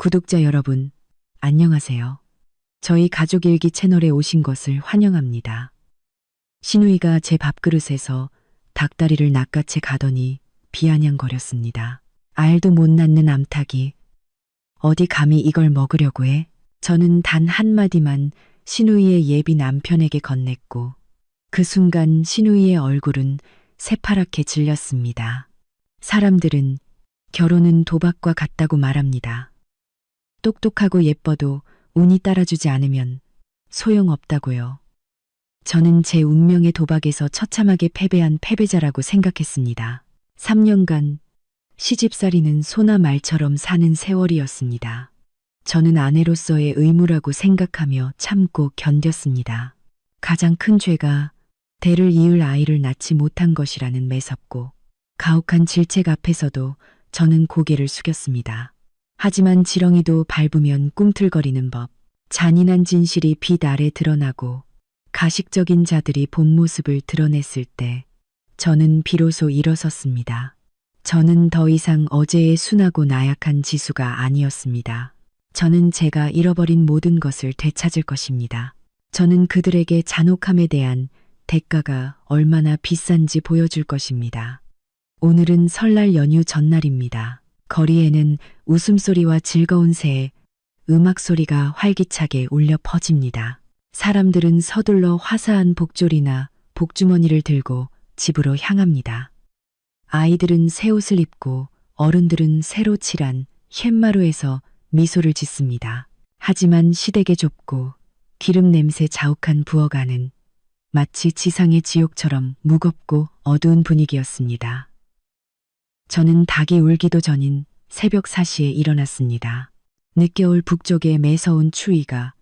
구독자 여러분, 안녕하세요. 저희 가족일기 채널에 오신 것을 환영합니다. 시누이가 제 밥그릇에서 닭다리를 낚아채 가더니 비아냥거렸습니다. 알도 못 낳는 암탉이 어디 감히 이걸 먹으려고 해? 저는 단 한마디만 시누이의 예비 남편에게 건넸고 그 순간 시누이의 얼굴은 새파랗게 질렸습니다. 사람들은 결혼은 도박과 같다고 말합니다. 똑똑하고 예뻐도 운이 따라주지 않으면 소용없다고요. 저는 제 운명의 도박에서 처참하게 패배한 패배자라고 생각했습니다. 3년간 시집살이는 소나 말처럼 사는 세월이었습니다. 저는 아내로서의 의무라고 생각하며 참고 견뎠습니다. 가장 큰 죄가 대를 이을 아이를 낳지 못한 것이라는 매섭고 가혹한 질책 앞에서도 저는 고개를 숙였습니다. 하지만 지렁이도 밟으면 꿈틀거리는 법, 잔인한 진실이 빛 아래 드러나고 가식적인 자들이 본 모습을 드러냈을 때 저는 비로소 일어섰습니다. 저는 더 이상 어제의 순하고 나약한 지수가 아니었습니다. 저는 제가 잃어버린 모든 것을 되찾을 것입니다. 저는 그들에게 잔혹함에 대한 대가가 얼마나 비싼지 보여줄 것입니다. 오늘은 설날 연휴 전날입니다. 거리에는 웃음소리와 즐거운 새, 음악소리가 활기차게 울려 퍼집니다. 사람들은 서둘러 화사한 복조리나 복주머니를 들고 집으로 향합니다. 아이들은 새 옷을 입고 어른들은 새로 칠한 혓마루에서 미소를 짓습니다. 하지만 시댁의 좁고 기름 냄새 자욱한 부엌안은 마치 지상의 지옥처럼 무겁고 어두운 분위기였습니다. 저는 닭이 울기도 전인 새벽 4시에 일어났습니다. 늦겨울 북쪽의 매서운 추위가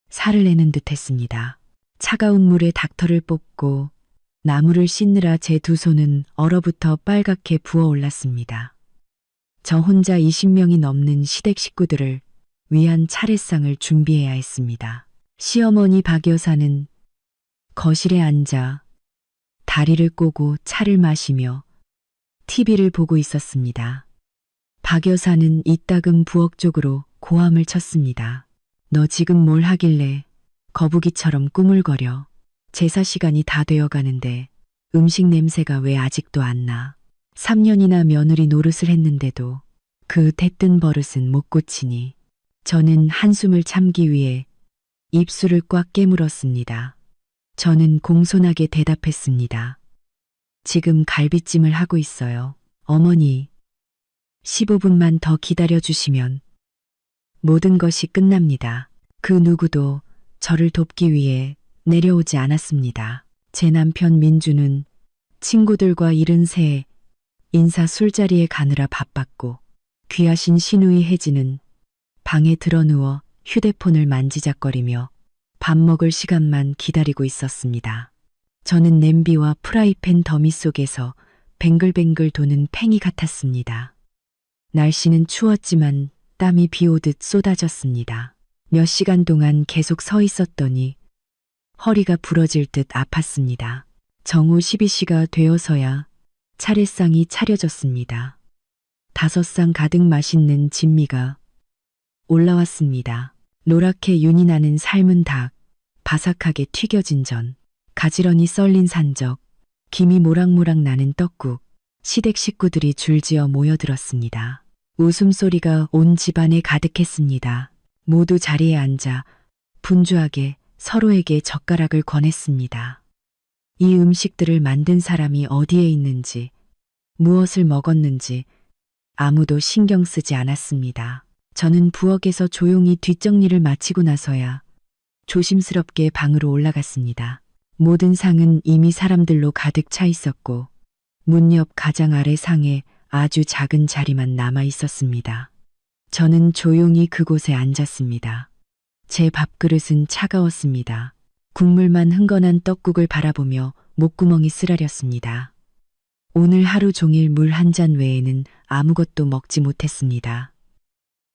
살을 내는 듯 했습니다. 차가운 물에 닭털을 뽑고 나무를 씻느라 제 두 손은 얼어붙어 빨갛게 부어올랐습니다. 저 혼자 20명이 넘는 시댁 식구들을 위한 차례상을 준비해야 했습니다. 시어머니 박 여사는 거실에 앉아 다리를 꼬고 차를 마시며 TV를 보고 있었습니다. 박 여사는 이따금 부엌 쪽으로 고함을 쳤습니다. 너 지금 뭘 하길래 거북이처럼 꾸물거려. 제사 시간이 다 되어 가는데 음식 냄새가 왜 아직도 안 나. 3년이나 며느리 노릇을 했는데도 그 대뜬 버릇은 못 고치니. 저는 한숨을 참기 위해 입술을 꽉 깨물었습니다. 저는 공손하게 대답했습니다. 지금 갈비찜을 하고 있어요. 어머니, 15분만 더 기다려주시면 모든 것이 끝납니다. 그 누구도 저를 돕기 위해 내려오지 않았습니다. 제 남편 민주는 친구들과 이른 새에 인사 술자리에 가느라 바빴고 귀하신 시누이 혜진은 방에 드러누워 휴대폰을 만지작거리며 밥 먹을 시간만 기다리고 있었습니다. 저는 냄비와 프라이팬 더미 속에서 뱅글뱅글 도는 팽이 같았습니다. 날씨는 추웠지만 땀이 비 오듯 쏟아졌습니다. 몇 시간 동안 계속 서 있었더니 허리가 부러질 듯 아팠습니다. 정오 12시가 되어서야 차례상이 차려졌습니다. 5상 가득 맛있는 진미가 올라왔습니다. 노랗게 윤이 나는 삶은 닭, 바삭하게 튀겨진 전, 가지런히 썰린 산적, 김이 모락모락 나는 떡국, 시댁 식구들이 줄지어 모여들었습니다. 웃음소리가 온 집안에 가득했습니다. 모두 자리에 앉아 분주하게 서로에게 젓가락을 권했습니다. 이 음식들을 만든 사람이 어디에 있는지, 무엇을 먹었는지 아무도 신경 쓰지 않았습니다. 저는 부엌에서 조용히 뒷정리를 마치고 나서야 조심스럽게 방으로 올라갔습니다. 모든 상은 이미 사람들로 가득 차 있었고 문 옆 가장 아래 상에 아주 작은 자리만 남아 있었습니다. 저는 조용히 그곳에 앉았습니다. 제 밥그릇은 차가웠습니다. 국물만 흥건한 떡국을 바라보며 목구멍이 쓰라렸습니다. 오늘 하루 종일 물 한 잔 외에는 아무것도 먹지 못했습니다.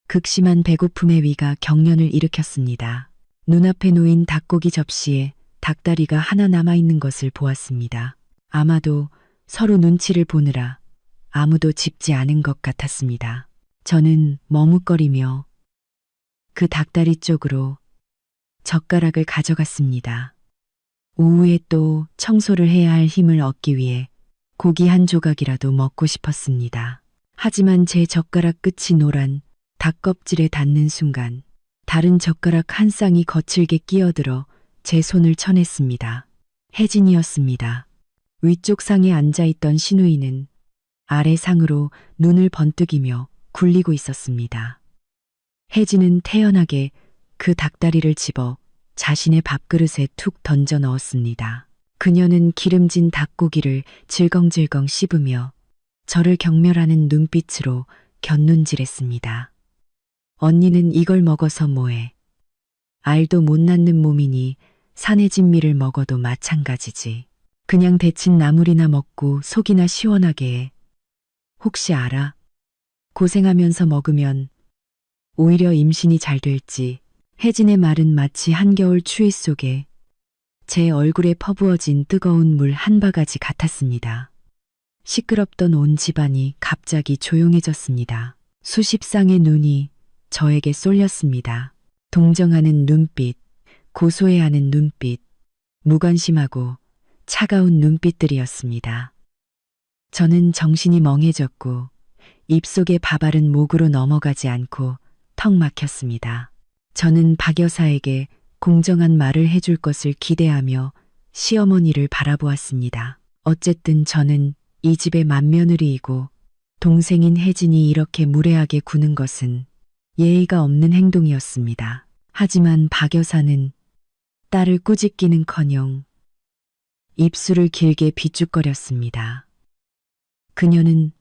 극심한 배고픔의 위가 경련을 일으켰습니다. 눈앞에 놓인 닭고기 접시에 닭다리가 하나 남아있는 것을 보았습니다. 아마도 서로 눈치를 보느라 아무도 집지 않은 것 같았습니다. 저는 머뭇거리며 그 닭다리 쪽으로 젓가락을 가져갔습니다. 오후에 또 청소를 해야 할 힘을 얻기 위해 고기 한 조각이라도 먹고 싶었습니다. 하지만 제 젓가락 끝이 노란 닭껍질에 닿는 순간 다른 젓가락 한 쌍이 거칠게 끼어들어 제 손을 쳐냈습니다. 혜진이었습니다. 위쪽 상에 앉아있던 신우이는 아래 상으로 눈을 번뜩이며 굴리고 있었습니다. 혜진은 태연하게 그 닭다리를 집어 자신의 밥그릇에 툭 던져 넣었습니다. 그녀는 기름진 닭고기를 질겅질겅 씹으며 저를 경멸하는 눈빛으로 곁눈질했습니다. 언니는 이걸 먹어서 뭐해? 알도 못 낳는 몸이니 산의 진미를 먹어도 마찬가지지. 그냥 데친 나물이나 먹고 속이나 시원하게 해. 혹시 알아? 고생하면서 먹으면 오히려 임신이 잘 될지. 혜진의 말은 마치 한겨울 추위 속에 제 얼굴에 퍼부어진 뜨거운 물 한 바가지 같았습니다. 시끄럽던 온 집안이 갑자기 조용해졌습니다. 수십 쌍의 눈이 저에게 쏠렸습니다. 동정하는 눈빛, 고소해하는 눈빛, 무관심하고 차가운 눈빛들이었습니다. 저는 정신이 멍해졌고 입속의 밥알은 목으로 넘어가지 않고 턱 막혔습니다. 저는 박 여사에게 공정한 말을 해줄 것을 기대하며 시어머니를 바라보았습니다. 어쨌든 저는 이 집의 맏며느리이고 동생인 혜진이 이렇게 무례하게 구는 것은 예의가 없는 행동이었습니다. 하지만 박 여사는 딸을 꾸짖기는커녕 입술을 길게 비쭉거렸습니다. 그녀는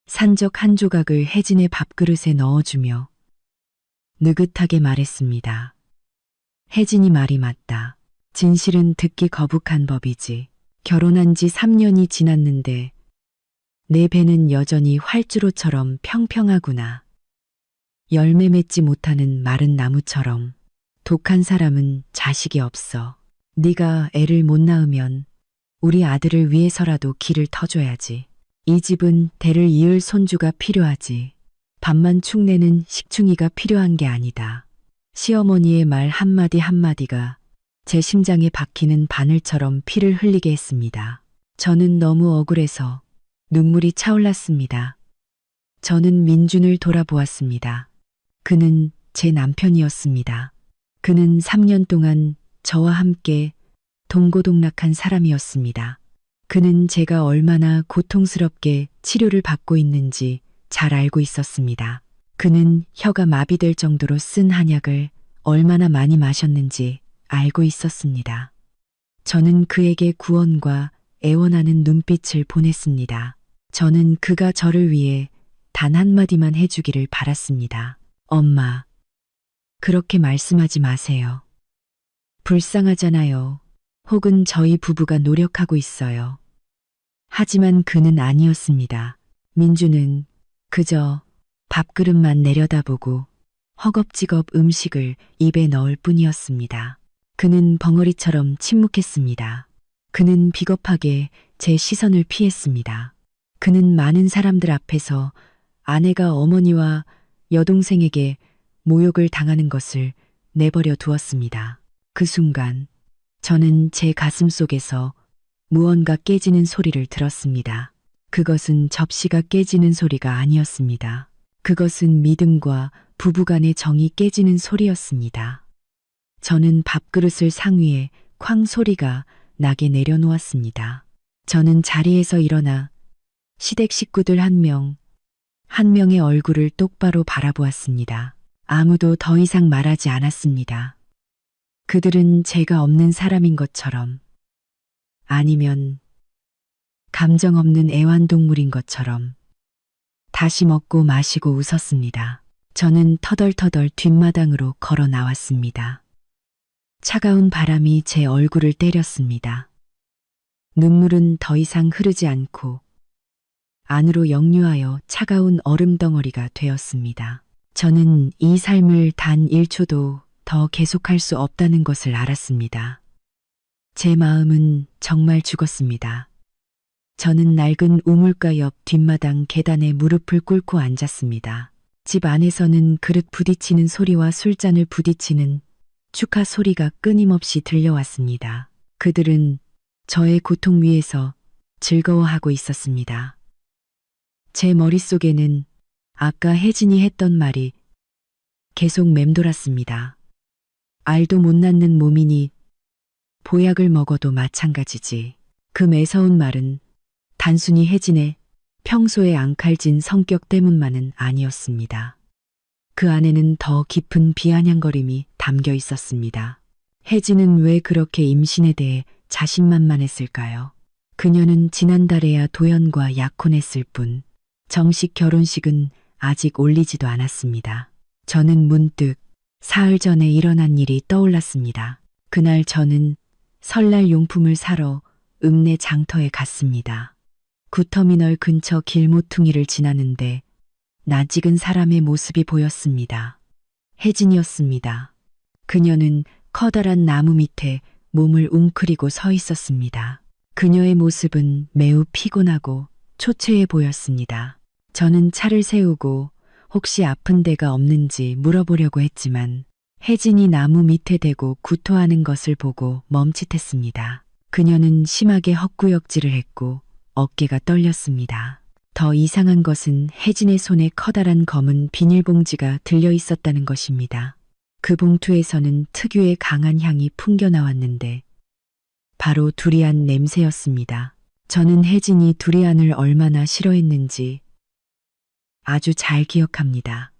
산적 한 조각을 혜진의 밥그릇에 넣어주며 느긋하게 말했습니다. 혜진이 말이 맞다. 진실은 듣기 거북한 법이지. 결혼한 지 3년이 지났는데 내 배는 여전히 활주로처럼 평평하구나. 열매 맺지 못하는 마른 나무처럼. 독한 사람은 자식이 없어. 네가 애를 못 낳으면 우리 아들을 위해서라도 길을 터줘야지. 이 집은 대를 이을 손주가 필요하지. 밥만 축내는 식충이가 필요한 게 아니다. 시어머니의 말 한마디 한마디가 제 심장에 박히는 바늘처럼 피를 흘리게 했습니다. 저는 너무 억울해서 눈물이 차올랐습니다. 저는 민준을 돌아보았습니다. 그는 제 남편이었습니다. 그는 3년 동안 저와 함께 동고동락한 사람이었습니다. 그는 제가 얼마나 고통스럽게 치료를 받고 있는지 잘 알고 있었습니다. 그는 혀가 마비될 정도로 쓴 한약을 얼마나 많이 마셨는지 알고 있었습니다. 저는 그에게 구원과 애원하는 눈빛을 보냈습니다. 저는 그가 저를 위해 단 한마디만 해주기를 바랐습니다. 엄마, 그렇게 말씀하지 마세요. 불쌍하잖아요. 혹은 저희 부부가 노력하고 있어요. 하지만 그는 아니었습니다. 민주는 그저 밥그릇만 내려다보고 허겁지겁 음식을 입에 넣을 뿐이었습니다. 그는 벙어리처럼 침묵했습니다. 그는 비겁하게 제 시선을 피했습니다. 그는 많은 사람들 앞에서 아내가 어머니와 여동생에게 모욕을 당하는 것을 내버려 두었습니다. 그 순간 저는 제 가슴 속에서 무언가 깨지는 소리를 들었습니다. 그것은 접시가 깨지는 소리가 아니었습니다. 그것은 믿음과 부부간의 정이 깨지는 소리였습니다. 저는 밥그릇을 상위에 쾅 소리가 나게 내려놓았습니다. 저는 자리에서 일어나 시댁 식구들 한 명, 한 명의 얼굴을 똑바로 바라보았습니다. 아무도 더 이상 말하지 않았습니다. 그들은 제가 없는 사람인 것처럼, 아니면 감정 없는 애완동물인 것처럼 다시 먹고 마시고 웃었습니다. 저는 터덜터덜 뒷마당으로 걸어 나왔습니다. 차가운 바람이 제 얼굴을 때렸습니다. 눈물은 더 이상 흐르지 않고 안으로 역류하여 차가운 얼음 덩어리가 되었습니다. 저는 이 삶을 단 1초도 더 계속할 수 없다는 것을 알았습니다. 제 마음은 정말 죽었습니다. 저는 낡은 우물가 옆 뒷마당 계단에 무릎을 꿇고 앉았습니다. 집 안에서는 그릇 부딪히는 소리와 술잔을 부딪히는 축하 소리가 끊임없이 들려왔습니다. 그들은 저의 고통 위에서 즐거워하고 있었습니다. 제 머릿속에는 아까 혜진이 했던 말이 계속 맴돌았습니다. 알도 못 낳는 몸이니 보약을 먹어도 마찬가지지. 그 매서운 말은 단순히 혜진의 평소의 앙칼진 성격 때문만은 아니었습니다. 그 안에는 더 깊은 비아냥거림이 담겨 있었습니다. 혜진은 왜 그렇게 임신에 대해 자신만만했을까요? 그녀는 지난달에야 도연과 약혼했을 뿐 정식 결혼식은 아직 올리지도 않았습니다. 저는 문득 사흘 전에 일어난 일이 떠올랐습니다. 그날 저는 설날 용품을 사러 읍내 장터에 갔습니다. 구터미널 근처 길모퉁이를 지나는데 낯익은 사람의 모습이 보였습니다. 혜진이었습니다. 그녀는 커다란 나무 밑에 몸을 웅크리고 서 있었습니다. 그녀의 모습은 매우 피곤하고 초췌해 보였습니다. 저는 차를 세우고 혹시 아픈 데가 없는지 물어보려고 했지만 혜진이 나무 밑에 대고 구토하는 것을 보고 멈칫했습니다. 그녀는 심하게 헛구역질을 했고 어깨가 떨렸습니다. 더 이상한 것은 혜진의 손에 커다란 검은 비닐봉지가 들려 있었다는 것입니다. 그 봉투에서는 특유의 강한 향이 풍겨 나왔는데 바로 두리안 냄새였습니다. 저는 혜진이 두리안을 얼마나 싫어했는지 아주 잘 기억합니다.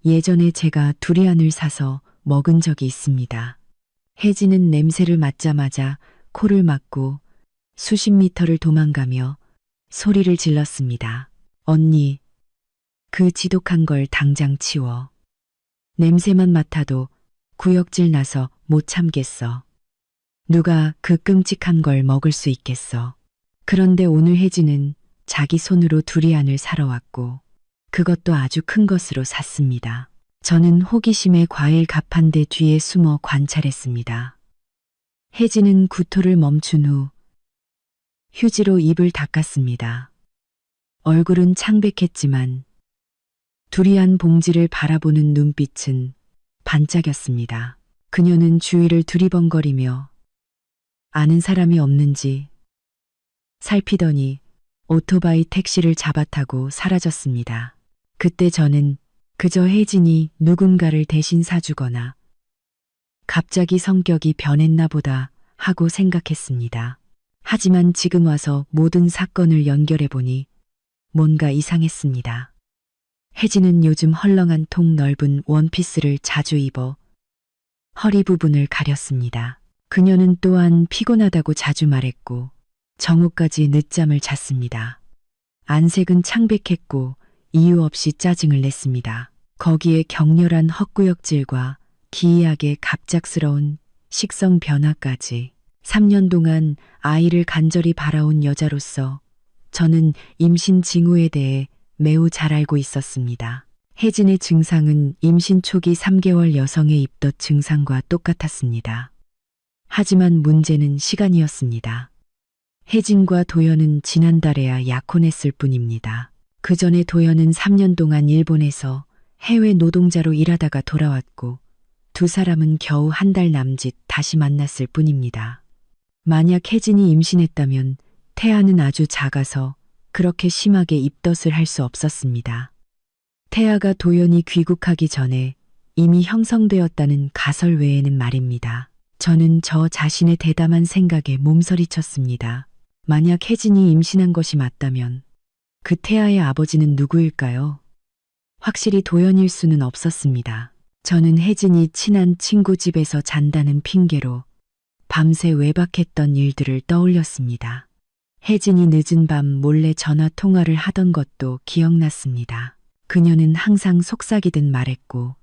예전에 제가 두리안을 사서 먹은 적이 있습니다. 혜진은 냄새를 맡자마자 코를 막고 수십 미터를 도망가며 소리를 질렀습니다. 언니, 그 지독한 걸 당장 치워. 냄새만 맡아도 구역질 나서 못 참겠어. 누가 그 끔찍한 걸 먹을 수 있겠어. 그런데 오늘 혜진은 자기 손으로 두리안을 사러 왔고 그것도 아주 큰 것으로 샀습니다. 저는 호기심에 과일 가판대 뒤에 숨어 관찰했습니다. 혜진은 구토를 멈춘 후 휴지로 입을 닦았습니다. 얼굴은 창백했지만 두리안 봉지를 바라보는 눈빛은 반짝였습니다. 그녀는 주위를 두리번거리며 아는 사람이 없는지 살피더니 오토바이 택시를 잡아타고 사라졌습니다. 그때 저는 그저 혜진이 누군가를 대신 사주거나 갑자기 성격이 변했나 보다 하고 생각했습니다. 하지만 지금 와서 모든 사건을 연결해 보니 뭔가 이상했습니다. 혜진은 요즘 헐렁한 통 넓은 원피스를 자주 입어 허리 부분을 가렸습니다. 그녀는 또한 피곤하다고 자주 말했고 정오까지 늦잠을 잤습니다. 안색은 창백했고 이유 없이 짜증을 냈습니다. 거기에 격렬한 헛구역질과 기이하게 갑작스러운 식성 변화까지 3년 동안 아이를 간절히 바라온 여자로서 저는 임신 징후에 대해 매우 잘 알고 있었습니다. 혜진의 증상은 임신 초기 3개월 여성의 입덧 증상과 똑같았습니다. 하지만 문제는 시간이었습니다. 혜진과 도연은 지난달에야 약혼했을 뿐입니다. 그 전에 도연은 3년 동안 일본에서 해외 노동자로 일하다가 돌아왔고 두 사람은 겨우 한 달 남짓 다시 만났을 뿐입니다. 만약 혜진이 임신했다면 태아는 아주 작아서 그렇게 심하게 입덧을 할 수 없었습니다. 태아가 도연이 귀국하기 전에 이미 형성되었다는 가설 외에는 말입니다. 저는 저 자신의 대담한 생각에 몸서리쳤습니다. 만약 혜진이 임신한 것이 맞다면 그 태아의 아버지는 누구일까요? 확실히 도연일 수는 없었습니다. 저는 혜진이 친한 친구 집에서 잔다는 핑계로 밤새 외박했던 일들을 떠올렸습니다. 혜진이 늦은 밤 몰래 전화 통화를 하던 것도 기억났습니다. 그녀는 항상 속삭이듯 말했고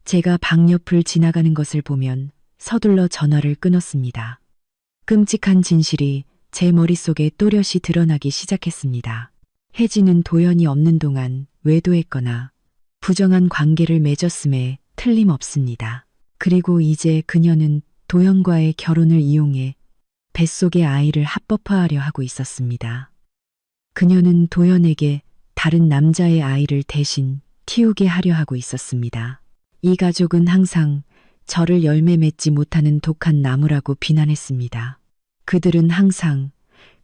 제가 방 옆을 지나가는 것을 보면 서둘러 전화를 끊었습니다. 끔찍한 진실이 제 머릿속에 또렷이 드러나기 시작했습니다. 혜진은 도연이 없는 동안 외도했거나 부정한 관계를 맺었음에 틀림없습니다. 그리고 이제 그녀는 도연과의 결혼을 이용해 뱃속의 아이를 합법화하려 하고 있었습니다. 그녀는 도연에게 다른 남자의 아이를 대신 틔우게 하려 하고 있었습니다. 이 가족은 항상 저를 열매 맺지 못하는 독한 나무라고 비난했습니다. 그들은 항상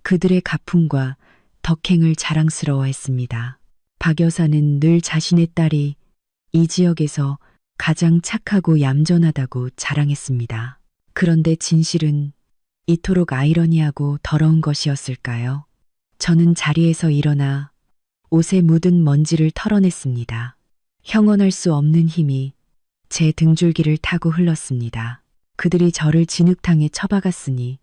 그들의 가풍과 덕행을 자랑스러워했습니다. 박 여사는 늘 자신의 딸이 이 지역에서 가장 착하고 얌전하다고 자랑했습니다. 그런데 진실은 이토록 아이러니하고 더러운 것이었을까요? 저는 자리에서 일어나 옷에 묻은 먼지를 털어냈습니다. 형언할 수 없는 힘이 제 등줄기를 타고 흘렀습니다. 그들이 저를 진흙탕에 처박았으니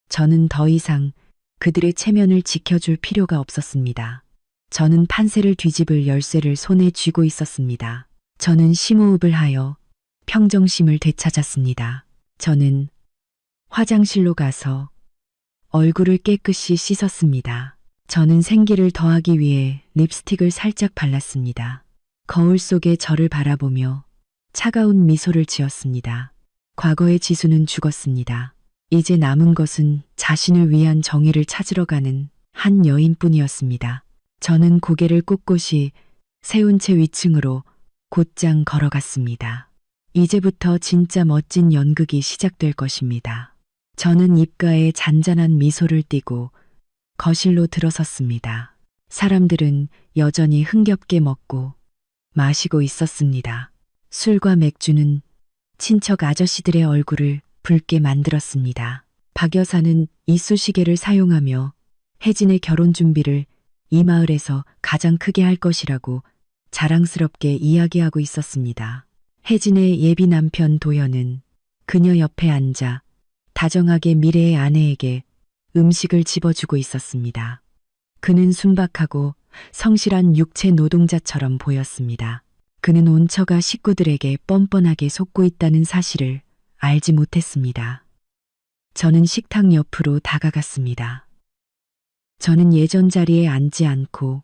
저는 더 이상 그들의 체면을 지켜줄 필요가 없었습니다. 저는 판세를 뒤집을 열쇠를 손에 쥐고 있었습니다. 저는 심호흡을 하여 평정심을 되찾았습니다. 저는 화장실로 가서 얼굴을 깨끗이 씻었습니다. 저는 생기를 더하기 위해 립스틱을 살짝 발랐습니다. 거울 속에 저를 바라보며 차가운 미소를 지었습니다. 과거의 지수는 죽었습니다. 이제 남은 것은 자신을 위한 정의를 찾으러 가는 한 여인뿐이었습니다. 저는 고개를 꼿꼿이 세운 채 위층으로 곧장 걸어갔습니다. 이제부터 진짜 멋진 연극이 시작될 것입니다. 저는 입가에 잔잔한 미소를 띠고 거실로 들어섰습니다. 사람들은 여전히 흥겹게 먹고 마시고 있었습니다. 술과 맥주는 친척 아저씨들의 얼굴을 붉게 만들었습니다. 박 여사는 이쑤시개를 사용하며 혜진의 결혼 준비를 이 마을에서 가장 크게 할 것이라고 자랑스럽게 이야기하고 있었습니다. 혜진의 예비 남편 도연은 그녀 옆에 앉아 다정하게 미래의 아내에게 음식을 집어주고 있었습니다. 그는 순박하고 성실한 육체 노동자처럼 보였습니다. 그는 온 처가 식구들에게 뻔뻔하게 속고 있다는 사실을 알지 못했습니다. 저는 식탁 옆으로 다가갔습니다. 저는 예전 자리에 앉지 않고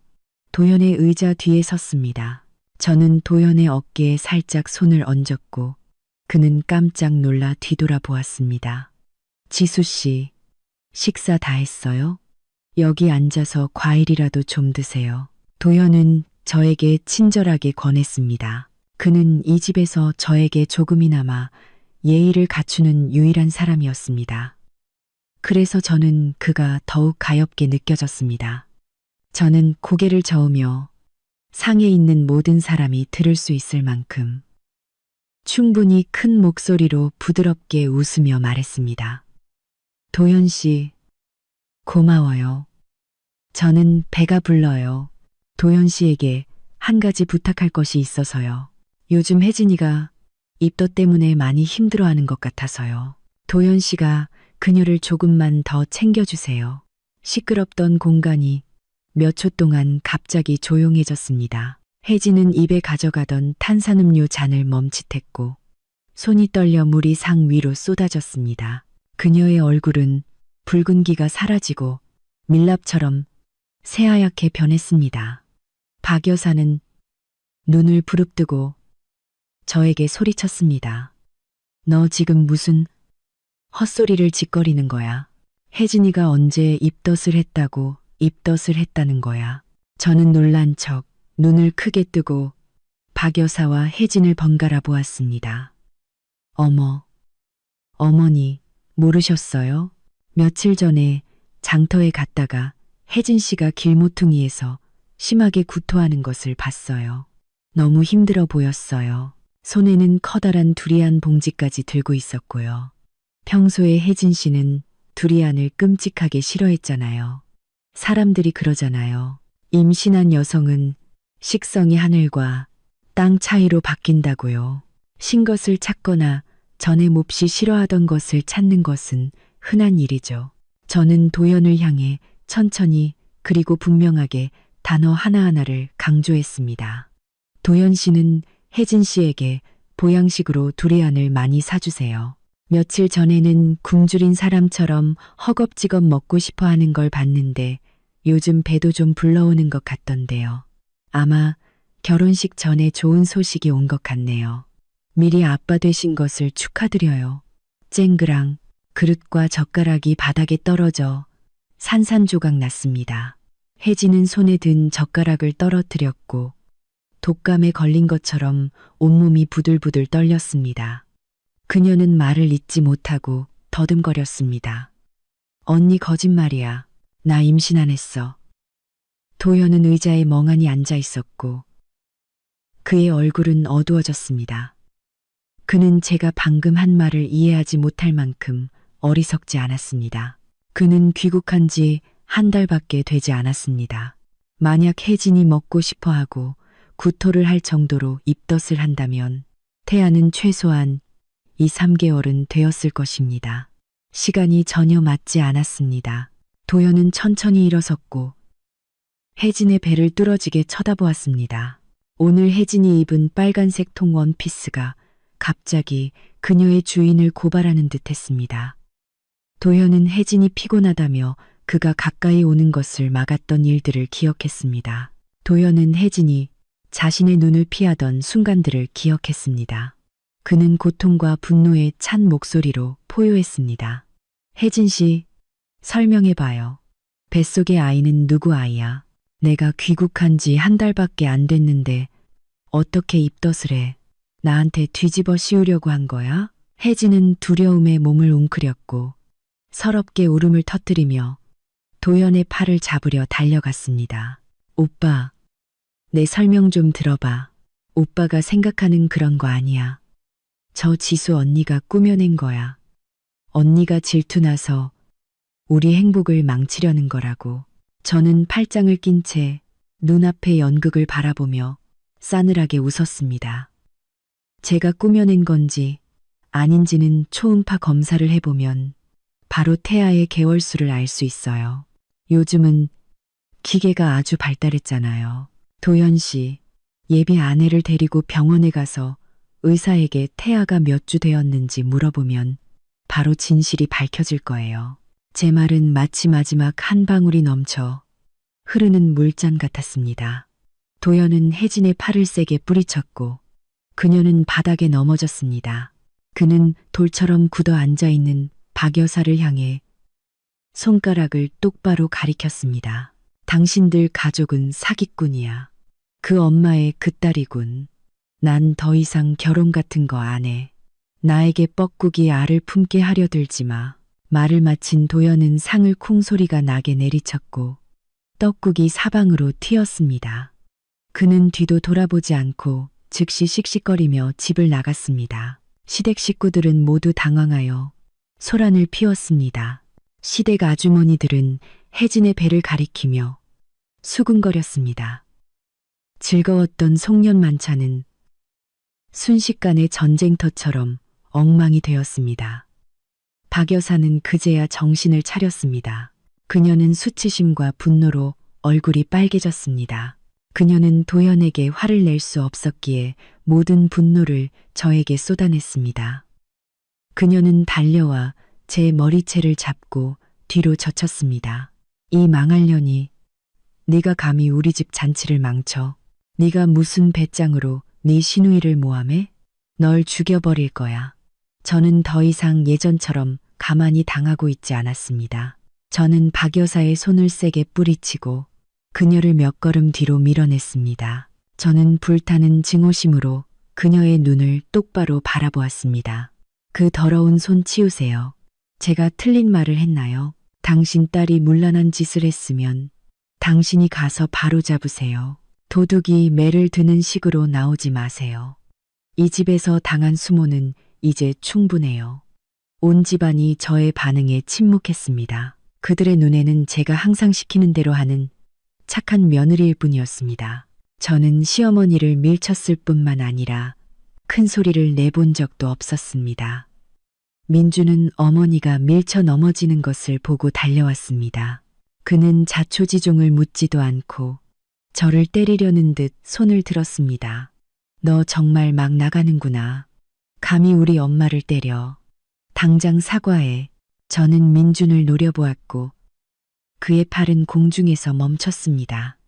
도연의 의자 뒤에 섰습니다. 저는 도연의 어깨에 살짝 손을 얹었고 그는 깜짝 놀라 뒤돌아보았습니다. 지수 씨, 식사 다 했어요? 여기 앉아서 과일이라도 좀 드세요. 도연은 저에게 친절하게 권했습니다. 그는 이 집에서 저에게 조금이나마 예의를 갖추는 유일한 사람이었습니다. 그래서 저는 그가 더욱 가엾게 느껴졌습니다. 저는 고개를 저으며 상에 있는 모든 사람이 들을 수 있을 만큼 충분히 큰 목소리로 부드럽게 웃으며 말했습니다. 도연 씨, 고마워요. 저는 배가 불러요. 도연 씨에게 한 가지 부탁할 것이 있어서요. 요즘 혜진이가 입덧 때문에 많이 힘들어하는 것 같아서요. 도연 씨가 그녀를 조금만 더 챙겨주세요. 시끄럽던 공간이 몇 초 동안 갑자기 조용해졌습니다. 혜진은 입에 가져가던 탄산음료 잔을 멈칫했고 손이 떨려 물이 상 위로 쏟아졌습니다. 그녀의 얼굴은 붉은기가 사라지고 밀랍처럼 새하얗게 변했습니다. 박 여사는 눈을 부릅뜨고 저에게 소리쳤습니다. 너 지금 무슨 헛소리를 짓거리는 거야? 혜진이가 언제 입덧을 했다고 입덧을 했다는 거야? 저는 놀란 척 눈을 크게 뜨고 박 여사와 혜진을 번갈아 보았습니다. 어머, 어머니, 모르셨어요? 며칠 전에 장터에 갔다가 혜진 씨가 길모퉁이에서 심하게 구토하는 것을 봤어요. 너무 힘들어 보였어요. 손에는 커다란 두리안 봉지까지 들고 있었고요. 평소에 혜진 씨는 두리안을 끔찍하게 싫어했잖아요. 사람들이 그러잖아요. 임신한 여성은 식성이 하늘과 땅 차이로 바뀐다고요. 신 것을 찾거나 전에 몹시 싫어하던 것을 찾는 것은 흔한 일이죠. 저는 도연을 향해 천천히 그리고 분명하게 단어 하나하나를 강조했습니다. 도연 씨는 혜진 씨에게 보양식으로 두리안을 많이 사주세요. 며칠 전에는 굶주린 사람처럼 허겁지겁 먹고 싶어 하는 걸 봤는데 요즘 배도 좀 불러오는 것 같던데요. 아마 결혼식 전에 좋은 소식이 온 것 같네요. 미리 아빠 되신 것을 축하드려요. 쨍그랑 그릇과 젓가락이 바닥에 떨어져 산산조각 났습니다. 혜진은 손에 든 젓가락을 떨어뜨렸고 독감에 걸린 것처럼 온몸이 부들부들 떨렸습니다. 그녀는 말을 잇지 못하고 더듬거렸습니다. 언니 거짓말이야. 나 임신 안 했어. 도현은 의자에 멍하니 앉아 있었고 그의 얼굴은 어두워졌습니다. 그는 제가 방금 한 말을 이해하지 못할 만큼 어리석지 않았습니다. 그는 귀국한 지 한 달밖에 되지 않았습니다. 만약 혜진이 먹고 싶어 하고 구토를 할 정도로 입덧을 한다면 태아는 최소한 2, 3개월은 되었을 것입니다. 시간이 전혀 맞지 않았습니다. 도현은 천천히 일어섰고 혜진의 배를 뚫어지게 쳐다보았습니다. 오늘 혜진이 입은 빨간색 통 원피스가 갑자기 그녀의 주인을 고발하는 듯 했습니다. 도현은 혜진이 피곤하다며 그가 가까이 오는 것을 막았던 일들을 기억했습니다. 도현은 혜진이 자신의 눈을 피하던 순간들을 기억했습니다. 그는 고통과 분노에 찬 목소리로 포효했습니다. 혜진 씨, 설명해봐요. 뱃속의 아이는 누구 아이야? 내가 귀국한 지 한 달밖에 안 됐는데 어떻게 입덧을 해? 나한테 뒤집어 씌우려고 한 거야? 혜진은 두려움에 몸을 웅크렸고 서럽게 울음을 터뜨리며 도현의 팔을 잡으려 달려갔습니다. 오빠, 내 설명 좀 들어봐. 오빠가 생각하는 그런 거 아니야. 저 지수 언니가 꾸며낸 거야. 언니가 질투나서 우리 행복을 망치려는 거라고. 저는 팔짱을 낀 채 눈앞의 연극을 바라보며 싸늘하게 웃었습니다. 제가 꾸며낸 건지 아닌지는 초음파 검사를 해보면 바로 태아의 개월수를 알 수 있어요. 요즘은 기계가 아주 발달했잖아요. 도현 씨, 예비 아내를 데리고 병원에 가서 의사에게 태아가 몇 주 되었는지 물어보면 바로 진실이 밝혀질 거예요. 제 말은 마치 마지막 한 방울이 넘쳐 흐르는 물잔 같았습니다. 도현은 혜진의 팔을 세게 뿌리쳤고 그녀는 바닥에 넘어졌습니다. 그는 돌처럼 굳어 앉아있는 박 여사를 향해 손가락을 똑바로 가리켰습니다. 당신들 가족은 사기꾼이야. 그 엄마의 그 딸이군. 난 더 이상 결혼 같은 거 안 해. 나에게 뻐꾸기 알을 품게 하려 들지 마. 말을 마친 도연은 상을 쿵 소리가 나게 내리쳤고 떡국이 사방으로 튀었습니다. 그는 뒤도 돌아보지 않고 즉시 씩씩거리며 집을 나갔습니다. 시댁 식구들은 모두 당황하여 소란을 피웠습니다. 시댁 아주머니들은 혜진의 배를 가리키며 수군거렸습니다. 즐거웠던 송년 만찬은 순식간에 전쟁터처럼 엉망이 되었습니다. 박 여사는 그제야 정신을 차렸습니다. 그녀는 수치심과 분노로 얼굴이 빨개졌습니다. 그녀는 도연에게 화를 낼 수 없었기에 모든 분노를 저에게 쏟아냈습니다. 그녀는 달려와 제 머리채를 잡고 뒤로 젖혔습니다. 이 망할 년이, 네가 감히 우리 집 잔치를 망쳐? 네가 무슨 배짱으로 네 시누이를 모함해? 널 죽여버릴 거야. 저는 더 이상 예전처럼 가만히 당하고 있지 않았습니다. 저는 박 여사의 손을 세게 뿌리치고 그녀를 몇 걸음 뒤로 밀어냈습니다. 저는 불타는 증오심으로 그녀의 눈을 똑바로 바라보았습니다. 그 더러운 손 치우세요. 제가 틀린 말을 했나요? 당신 딸이 문란한 짓을 했으면 당신이 가서 바로 잡으세요. 도둑이 매를 드는 식으로 나오지 마세요. 이 집에서 당한 수모는 이제 충분해요. 온 집안이 저의 반응에 침묵했습니다. 그들의 눈에는 제가 항상 시키는 대로 하는 착한 며느리일 뿐이었습니다. 저는 시어머니를 밀쳤을 뿐만 아니라 큰 소리를 내본 적도 없었습니다. 민주는 어머니가 밀쳐 넘어지는 것을 보고 달려왔습니다. 그는 자초지종을 묻지도 않고 저를 때리려는 듯 손을 들었습니다. 너 정말 막 나가는구나. 감히 우리 엄마를 때려. 당장 사과해. 저는 민준을 노려보았고 그의 팔은 공중에서 멈췄습니다.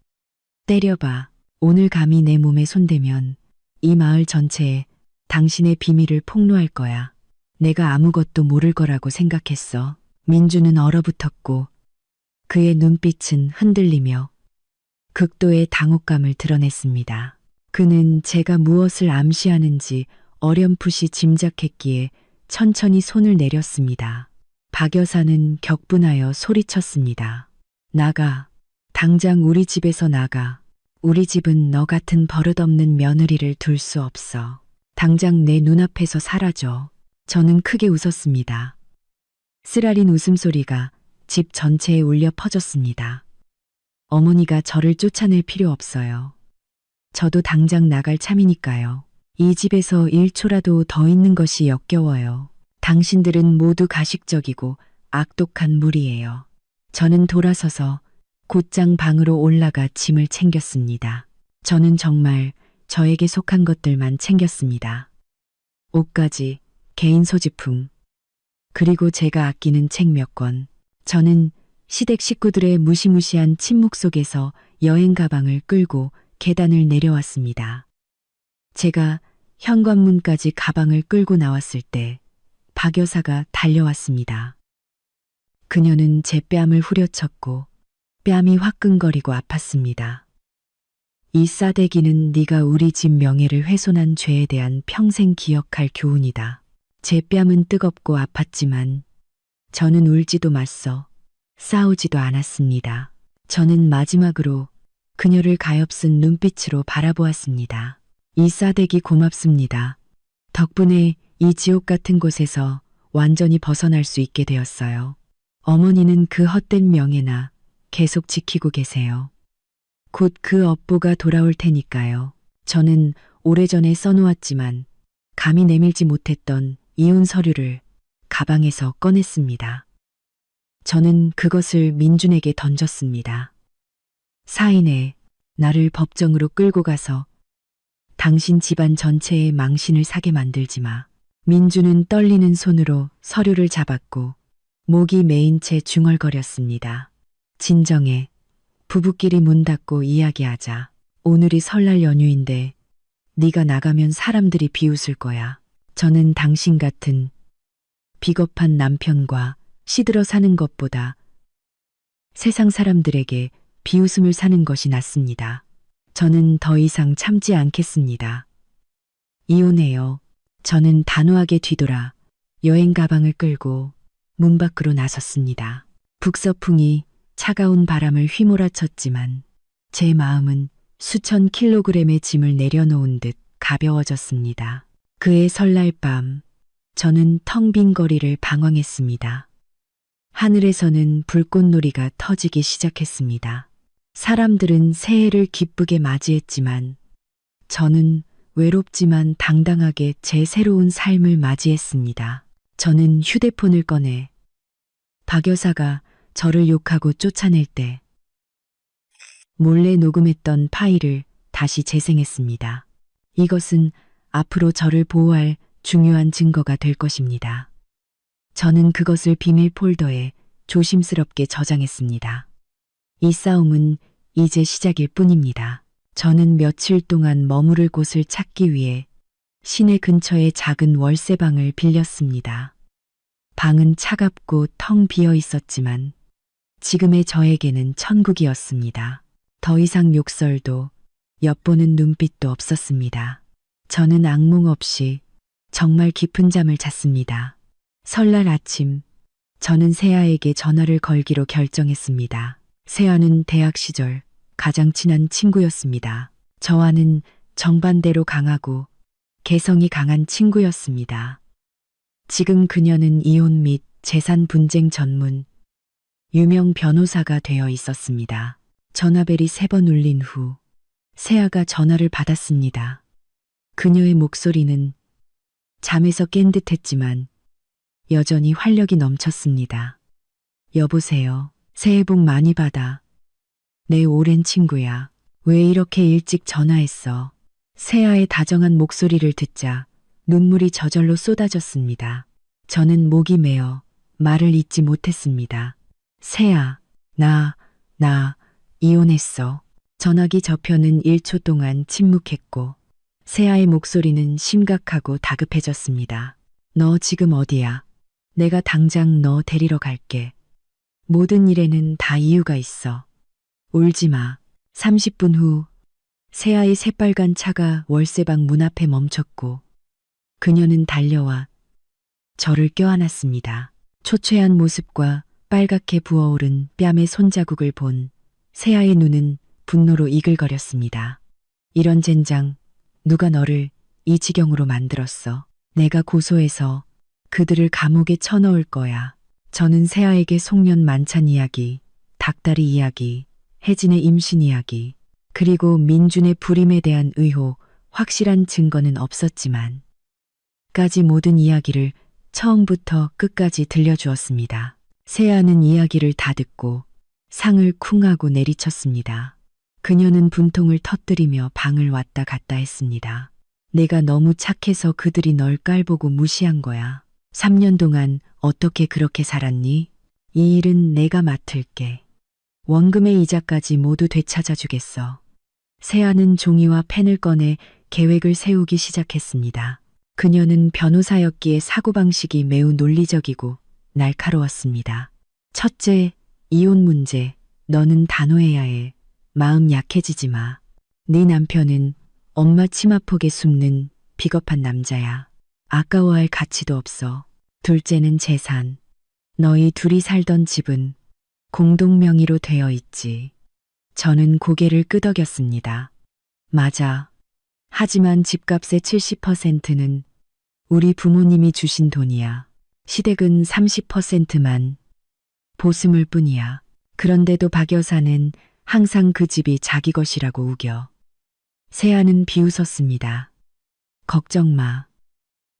때려봐. 오늘 감히 내 몸에 손대면 이 마을 전체에 당신의 비밀을 폭로할 거야. 내가 아무것도 모를 거라고 생각했어. 민주는 얼어붙었고 그의 눈빛은 흔들리며 극도의 당혹감을 드러냈습니다. 그는 제가 무엇을 암시하는지 어렴풋이 짐작했기에 천천히 손을 내렸습니다. 박 여사는 격분하여 소리쳤습니다. 나가. 당장 우리 집에서 나가. 우리 집은 너 같은 버릇없는 며느리를 둘 수 없어. 당장 내 눈앞에서 사라져. 저는 크게 웃었습니다. 쓰라린 웃음소리가 집 전체에 울려 퍼졌습니다. 어머니가 저를 쫓아낼 필요 없어요. 저도 당장 나갈 참이니까요. 이 집에서 1초라도 더 있는 것이 역겨워요. 당신들은 모두 가식적이고 악독한 무리예요. 저는 돌아서서 곧장 방으로 올라가 짐을 챙겼습니다. 저는 정말 저에게 속한 것들만 챙겼습니다. 옷가지, 개인 소지품, 그리고 제가 아끼는 책 몇 권. 저는 시댁 식구들의 무시무시한 침묵 속에서 여행 가방을 끌고 계단을 내려왔습니다. 제가 현관문까지 가방을 끌고 나왔을 때 박 여사가 달려왔습니다. 그녀는 제 뺨을 후려쳤고 뺨이 화끈거리고 아팠습니다. 이 싸대기는 네가 우리 집 명예를 훼손한 죄에 대한 평생 기억할 교훈이다. 제 뺨은 뜨겁고 아팠지만 저는 울지도 말서 싸우지도 않았습니다. 저는 마지막으로 그녀를 가엾은 눈빛으로 바라보았습니다. 이 싸대기 고맙습니다. 덕분에 이 지옥 같은 곳에서 완전히 벗어날 수 있게 되었어요. 어머니는 그 헛된 명예나 계속 지키고 계세요. 곧 그 업보가 돌아올 테니까요. 저는 오래전에 써놓았지만 감히 내밀지 못했던 이혼 서류를 가방에서 꺼냈습니다. 저는 그것을 민준에게 던졌습니다. 사인해 나를 법정으로 끌고 가서 당신 집안 전체에 망신을 사게 만들지 마. 민준은 떨리는 손으로 서류를 잡았고 목이 메인 채 중얼거렸습니다. 진정해. 부부끼리 문 닫고 이야기하자. 오늘이 설날 연휴인데 네가 나가면 사람들이 비웃을 거야. 저는 당신 같은 비겁한 남편과 시들어 사는 것보다 세상 사람들에게 비웃음을 사는 것이 낫습니다. 저는 더 이상 참지 않겠습니다. 이혼해요. 저는 단호하게 뒤돌아 여행 가방을 끌고 문 밖으로 나섰습니다. 북서풍이 차가운 바람을 휘몰아쳤지만 제 마음은 수천 킬로그램의 짐을 내려놓은 듯 가벼워졌습니다. 그해 설날 밤 저는 텅 빈 거리를 방황했습니다. 하늘에서는 불꽃놀이가 터지기 시작했습니다. 사람들은 새해를 기쁘게 맞이했지만 저는 외롭지만 당당하게 제 새로운 삶을 맞이했습니다. 저는 휴대폰을 꺼내 박 여사가 저를 욕하고 쫓아낼 때 몰래 녹음했던 파일을 다시 재생했습니다. 이것은 앞으로 저를 보호할 중요한 증거가 될 것입니다. 저는 그것을 비밀 폴더에 조심스럽게 저장했습니다. 이 싸움은 이제 시작일 뿐입니다. 저는 며칠 동안 머무를 곳을 찾기 위해 시내 근처의 작은 월세방을 빌렸습니다. 방은 차갑고 텅 비어 있었지만 지금의 저에게는 천국이었습니다. 더 이상 욕설도 엿보는 눈빛도 없었습니다. 저는 악몽 없이 정말 깊은 잠을 잤습니다. 설날 아침 저는 세아에게 전화를 걸기로 결정했습니다. 세아는 대학 시절 가장 친한 친구였습니다. 저와는 정반대로 강하고 개성이 강한 친구였습니다. 지금 그녀는 이혼 및 재산 분쟁 전문 유명 변호사가 되어 있었습니다. 전화벨이 3번 울린 후 세아가 전화를 받았습니다. 그녀의 목소리는 잠에서 깬 듯했지만 여전히 활력이 넘쳤습니다. 여보세요. 새해 복 많이 받아. 내 오랜 친구야. 왜 이렇게 일찍 전화했어? 세아의 다정한 목소리를 듣자 눈물이 저절로 쏟아졌습니다. 저는 목이 메어 말을 잇지 못했습니다. 세아, 나 이혼했어. 전화기 저편은 1초 동안 침묵했고 세아의 목소리는 심각하고 다급해졌습니다. 너 지금 어디야? 내가 당장 너 데리러 갈게. 모든 일에는 다 이유가 있어. 울지 마. 30분 후 새아의 새빨간 차가 월세방 문 앞에 멈췄고 그녀는 달려와 저를 껴안았습니다. 초췌한 모습과 빨갛게 부어오른 뺨의 손자국을 본 새아의 눈은 분노로 이글거렸습니다. 이런 젠장, 누가 너를 이 지경으로 만들었어. 내가 고소해서 그들을 감옥에 쳐넣을 거야. 저는 새아에게 송년 만찬 이야기, 닭다리 이야기, 혜진의 임신 이야기, 그리고 민준의 불임에 대한 의혹, 확실한 증거는 없었지만 까지 모든 이야기를 처음부터 끝까지 들려주었습니다. 새아는 이야기를 다 듣고 상을 쿵 하고 내리쳤습니다. 그녀는 분통을 터뜨리며 방을 왔다 갔다 했습니다. 내가 너무 착해서 그들이 널 깔보고 무시한 거야. 3년 동안 어떻게 그렇게 살았니? 이 일은 내가 맡을게. 원금의 이자까지 모두 되찾아 주겠어. 새아는 종이와 펜을 꺼내 계획을 세우기 시작했습니다. 그녀는 변호사였기에 사고방식이 매우 논리적이고 날카로웠습니다. 첫째, 이혼 문제. 너는 단호해야 해. 마음 약해지지 마. 네 남편은 엄마 치마폭에 숨는 비겁한 남자야. 아까워할 가치도 없어. 둘째는 재산. 너희 둘이 살던 집은 공동 명의로 되어 있지. 저는 고개를 끄덕였습니다. 맞아. 하지만 집값의 70%는 우리 부모님이 주신 돈이야. 시댁은 30%만 보수물 뿐이야. 그런데도 박 여사는 항상 그 집이 자기 것이라고 우겨. 새아는 비웃었습니다. 걱정 마.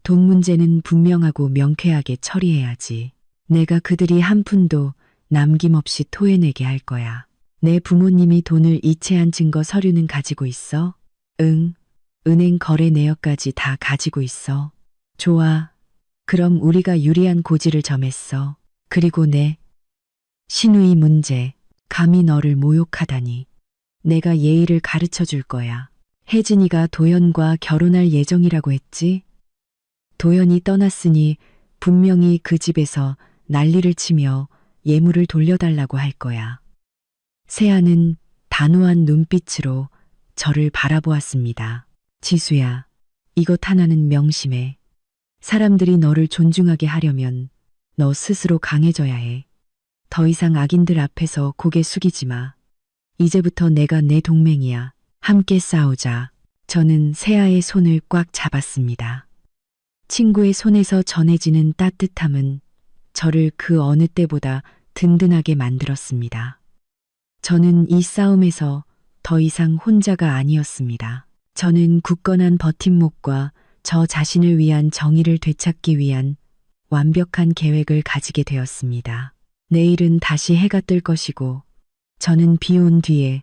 돈 문제는 분명하고 명쾌하게 처리해야지. 내가 그들이 한 푼도 남김없이 토해내게 할 거야. 내 부모님이 돈을 이체한 증거 서류는 가지고 있어? 응. 은행 거래 내역까지 다 가지고 있어. 좋아. 그럼 우리가 유리한 고지를 점했어. 그리고 내 신우이 문제. 감히 너를 모욕하다니. 내가 예의를 가르쳐 줄 거야. 혜진이가 도연과 결혼할 예정이라고 했지? 도연이 떠났으니 분명히 그 집에서 난리를 치며 예물을 돌려달라고 할 거야. 새아는 단호한 눈빛으로 저를 바라보았습니다. 지수야, 이것 하나는 명심해. 사람들이 너를 존중하게 하려면 너 스스로 강해져야 해. 더 이상 악인들 앞에서 고개 숙이지 마. 이제부터 내가 내 동맹이야. 함께 싸우자. 저는 새아의 손을 꽉 잡았습니다. 친구의 손에서 전해지는 따뜻함은 저를 그 어느 때보다 든든하게 만들었습니다. 저는 이 싸움에서 더 이상 혼자가 아니었습니다. 저는 굳건한 버팀목과 저 자신을 위한 정의를 되찾기 위한 완벽한 계획을 가지게 되었습니다. 내일은 다시 해가 뜰 것이고 저는 비 온 뒤에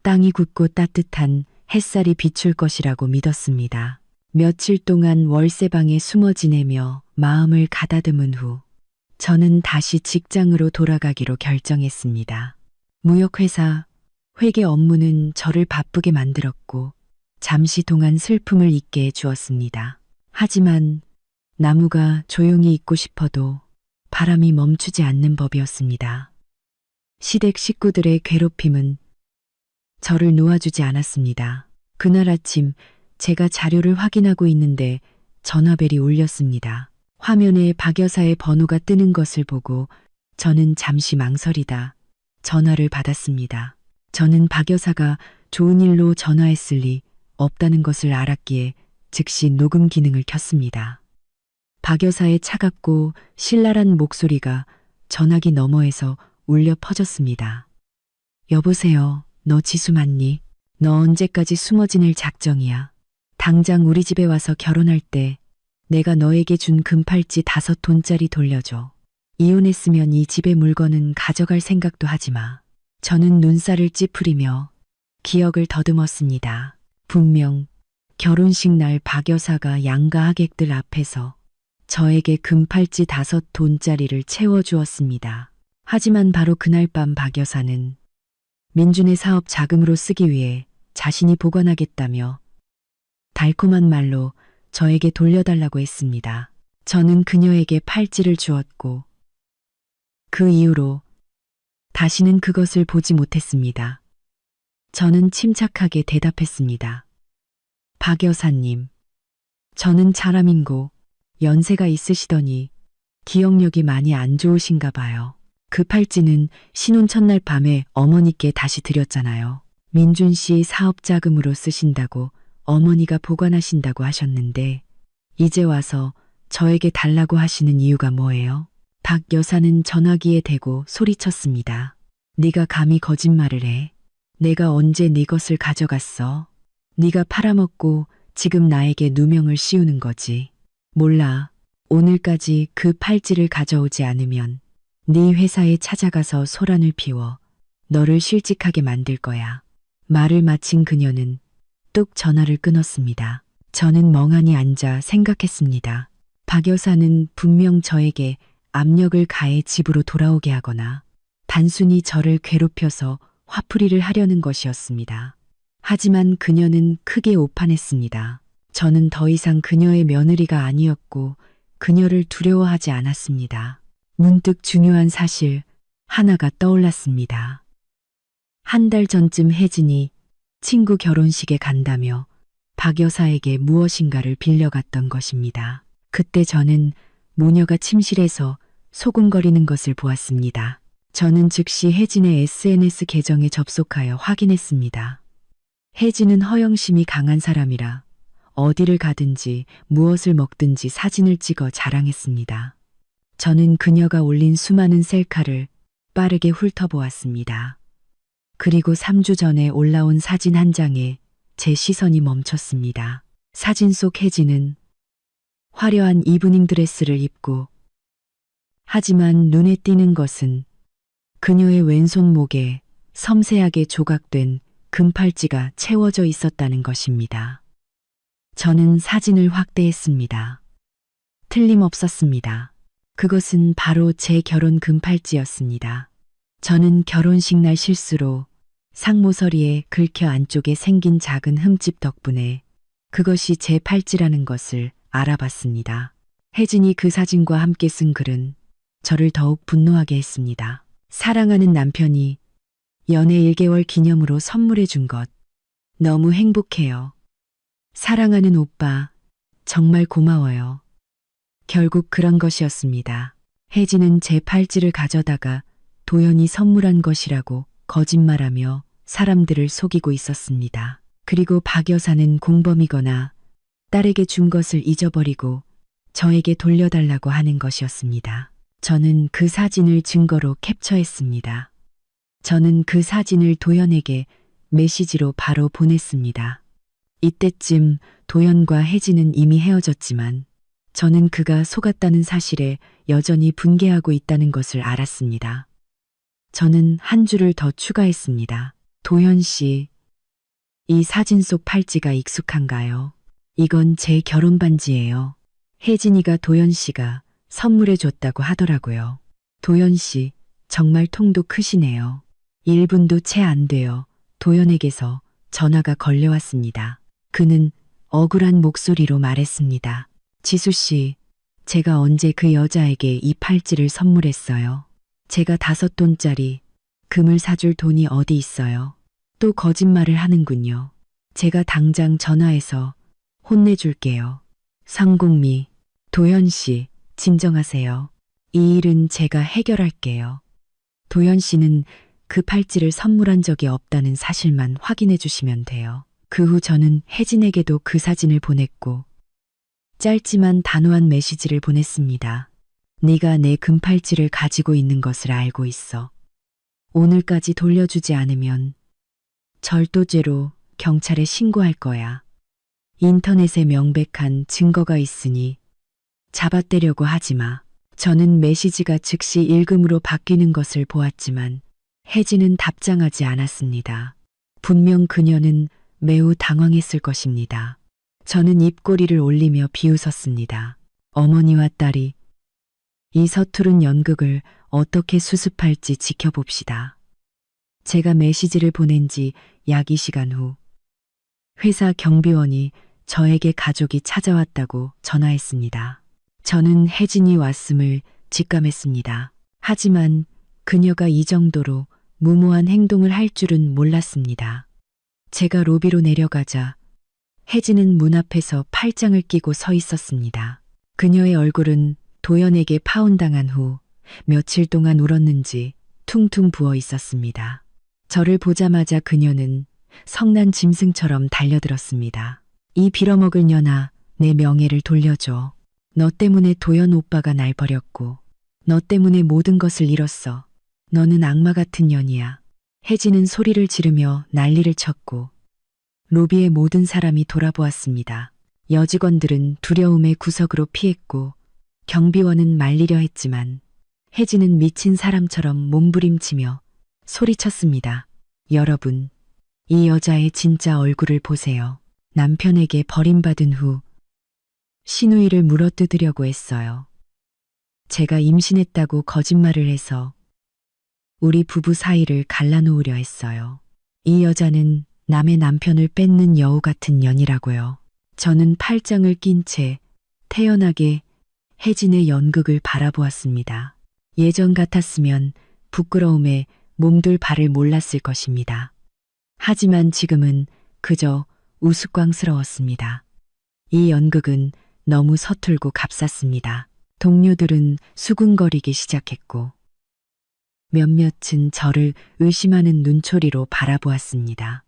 땅이 굳고 따뜻한 햇살이 비출 것이라고 믿었습니다. 며칠 동안 월세방에 숨어 지내며 마음을 가다듬은 후 저는 다시 직장으로 돌아가기로 결정했습니다. 무역회사 회계 업무는 저를 바쁘게 만들었고 잠시 동안 슬픔을 잊게 해주었습니다. 하지만 나무가 조용히 있고 싶어도 바람이 멈추지 않는 법이었습니다. 시댁 식구들의 괴롭힘은 저를 놓아주지 않았습니다. 그날 아침 제가 자료를 확인하고 있는데 전화벨이 울렸습니다. 화면에 박 여사의 번호가 뜨는 것을 보고 저는 잠시 망설이다 전화를 받았습니다. 저는 박 여사가 좋은 일로 전화했을 리 없다는 것을 알았기에 즉시 녹음 기능을 켰습니다. 박 여사의 차갑고 신랄한 목소리가 전화기 너머에서 울려 퍼졌습니다. 여보세요. 너 지수 맞니? 너 언제까지 숨어 지낼 작정이야? 당장 우리 집에 와서 결혼할 때 내가 너에게 준 금팔찌 5돈짜리 돌려줘. 이혼했으면 이 집의 물건은 가져갈 생각도 하지 마. 저는 눈살을 찌푸리며 기억을 더듬었습니다. 분명 결혼식 날 박 여사가 양가 하객들 앞에서 저에게 금팔찌 5돈짜리를 채워주었습니다. 하지만 바로 그날 밤 박 여사는 민준의 사업 자금으로 쓰기 위해 자신이 보관하겠다며 달콤한 말로 저에게 돌려달라고 했습니다. 저는 그녀에게 팔찌를 주었고 그 이후로 다시는 그것을 보지 못했습니다. 저는 침착하게 대답했습니다. 박 여사님, 저는 사람인고 연세가 있으시더니 기억력이 많이 안 좋으신가 봐요. 그 팔찌는 신혼 첫날 밤에 어머니께 다시 드렸잖아요. 민준 씨 사업 자금으로 쓰신다고 어머니가 보관하신다고 하셨는데 이제 와서 저에게 달라고 하시는 이유가 뭐예요? 박 여사는 전화기에 대고 소리쳤습니다. 네가 감히 거짓말을 해. 내가 언제 네 것을 가져갔어? 네가 팔아먹고 지금 나에게 누명을 씌우는 거지. 몰라. 오늘까지 그 팔찌를 가져오지 않으면 네 회사에 찾아가서 소란을 피워 너를 실직하게 만들 거야. 말을 마친 그녀는 뚝 전화를 끊었습니다. 저는 멍하니 앉아 생각했습니다. 박 여사는 분명 저에게 압력을 가해 집으로 돌아오게 하거나 단순히 저를 괴롭혀서 화풀이를 하려는 것이었습니다. 하지만 그녀는 크게 오판했습니다. 저는 더 이상 그녀의 며느리가 아니었고 그녀를 두려워하지 않았습니다. 문득 중요한 사실 하나가 떠올랐습니다. 한 달 전쯤 혜진이 친구 결혼식에 간다며 박 여사에게 무엇인가를 빌려갔던 것입니다. 그때 저는 모녀가 침실에서 소곤거리는 것을 보았습니다. 저는 즉시 혜진의 SNS 계정에 접속하여 확인했습니다. 혜진은 허영심이 강한 사람이라 어디를 가든지 무엇을 먹든지 사진을 찍어 자랑했습니다. 저는 그녀가 올린 수많은 셀카를 빠르게 훑어보았습니다. 그리고 3주 전에 올라온 사진 한 장에 제 시선이 멈췄습니다. 사진 속 혜진은 화려한 이브닝 드레스를 입고 하지만 눈에 띄는 것은 그녀의 왼손목에 섬세하게 조각된 금팔찌가 채워져 있었다는 것입니다. 저는 사진을 확대했습니다. 틀림없었습니다. 그것은 바로 제 결혼 금팔찌였습니다. 저는 결혼식 날 실수로 상모서리에 긁혀 안쪽에 생긴 작은 흠집 덕분에 그것이 제 팔찌라는 것을 알아봤습니다. 혜진이 그 사진과 함께 쓴 글은 저를 더욱 분노하게 했습니다. 사랑하는 남편이 연애 1개월 기념으로 선물해 준 것. 너무 행복해요. 사랑하는 오빠, 정말 고마워요. 결국 그런 것이었습니다. 혜진은 제 팔찌를 가져다가 도연이 선물한 것이라고 거짓말하며 사람들을 속이고 있었습니다. 그리고 박 여사는 공범이거나 딸에게 준 것을 잊어버리고 저에게 돌려달라고 하는 것이었습니다. 저는 그 사진을 증거로 캡처했습니다. 저는 그 사진을 도연에게 메시지로 바로 보냈습니다. 이때쯤 도연과 혜진은 이미 헤어졌지만 저는 그가 속았다는 사실에 여전히 분개하고 있다는 것을 알았습니다. 저는 한 줄을 더 추가했습니다. 도연 씨, 이 사진 속 팔찌가 익숙한가요? 이건 제 결혼 반지예요. 혜진이가 도연 씨가 선물해 줬다고 하더라고요. 도연 씨, 정말 통도 크시네요. 1분도 채 안 돼요. 도연에게서 전화가 걸려왔습니다. 그는 억울한 목소리로 말했습니다. 지수 씨, 제가 언제 그 여자에게 이 팔찌를 선물했어요? 제가 5돈짜리 금을 사줄 돈이 어디 있어요? 또 거짓말을 하는군요. 제가 당장 전화해서 혼내줄게요. 상공미, 도연 씨, 진정하세요. 이 일은 제가 해결할게요. 도연 씨는 그 팔찌를 선물한 적이 없다는 사실만 확인해 주시면 돼요. 그 후 저는 혜진에게도 그 사진을 보냈고 짧지만 단호한 메시지를 보냈습니다. 네가 내 금팔찌를 가지고 있는 것을 알고 있어. 오늘까지 돌려주지 않으면 절도죄로 경찰에 신고할 거야. 인터넷에 명백한 증거가 있으니 잡아떼려고 하지 마. 저는 메시지가 즉시 읽음으로 바뀌는 것을 보았지만 혜진은 답장하지 않았습니다. 분명 그녀는 매우 당황했을 것입니다. 저는 입꼬리를 올리며 비웃었습니다. 어머니와 딸이 이 서투른 연극을 어떻게 수습할지 지켜봅시다. 제가 메시지를 보낸 지 약 2시간 후 회사 경비원이 저에게 가족이 찾아왔다고 전화했습니다. 저는 혜진이 왔음을 직감했습니다. 하지만 그녀가 이 정도로 무모한 행동을 할 줄은 몰랐습니다. 제가 로비로 내려가자 혜진은 문 앞에서 팔짱을 끼고 서 있었습니다. 그녀의 얼굴은 도연에게 파혼당한 후 며칠 동안 울었는지 퉁퉁 부어 있었습니다. 저를 보자마자 그녀는 성난 짐승처럼 달려들었습니다. 이 빌어먹을 년아, 내 명예를 돌려줘. 너 때문에 도연 오빠가 날 버렸고 너 때문에 모든 것을 잃었어. 너는 악마 같은 년이야. 혜진은 소리를 지르며 난리를 쳤고 로비의 모든 사람이 돌아보았습니다. 여직원들은 두려움에 구석으로 피했고 경비원은 말리려 했지만 혜진은 미친 사람처럼 몸부림치며 소리쳤습니다. 여러분, 이 여자의 진짜 얼굴을 보세요. 남편에게 버림받은 후 신우이를 물어뜯으려고 했어요. 제가 임신했다고 거짓말을 해서 우리 부부 사이를 갈라놓으려 했어요. 이 여자는 남의 남편을 뺏는 여우 같은 년이라고요. 저는 팔짱을 낀 채 태연하게 혜진의 연극을 바라보았습니다. 예전 같았으면 부끄러움에 몸둘 바를 몰랐을 것입니다. 하지만 지금은 그저 우스꽝스러웠습니다. 이 연극은 너무 서툴고 값쌌습니다. 동료들은 수군거리기 시작했고 몇몇은 저를 의심하는 눈초리로 바라보았습니다.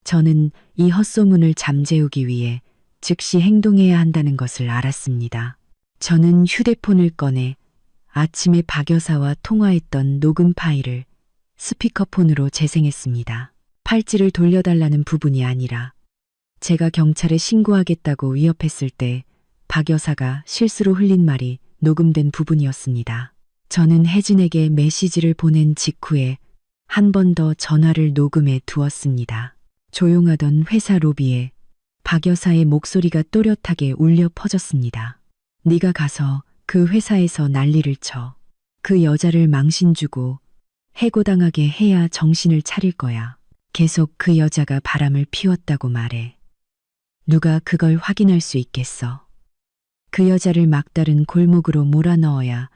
저는 이 헛소문을 잠재우기 위해 즉시 행동해야 한다는 것을 알았습니다. 저는 휴대폰을 꺼내 아침에 박 여사와 통화했던 녹음 파일을 스피커폰으로 재생했습니다. 팔찌를 돌려달라는 부분이 아니라 제가 경찰에 신고하겠다고 위협했을 때 박 여사가 실수로 흘린 말이 녹음된 부분이었습니다. 저는 혜진에게 메시지를 보낸 직후에 한 번 더 전화를 녹음해 두었습니다. 조용하던 회사 로비에 박 여사의 목소리가 또렷하게 울려 퍼졌습니다. 네가 가서 그 회사에서 난리를 쳐. 그 여자를 망신 주고 해고당하게 해야 정신을 차릴 거야. 계속 그 여자가 바람을 피웠다고 말해. 누가 그걸 확인할 수 있겠어. 그 여자를 막다른 골목으로 몰아넣어야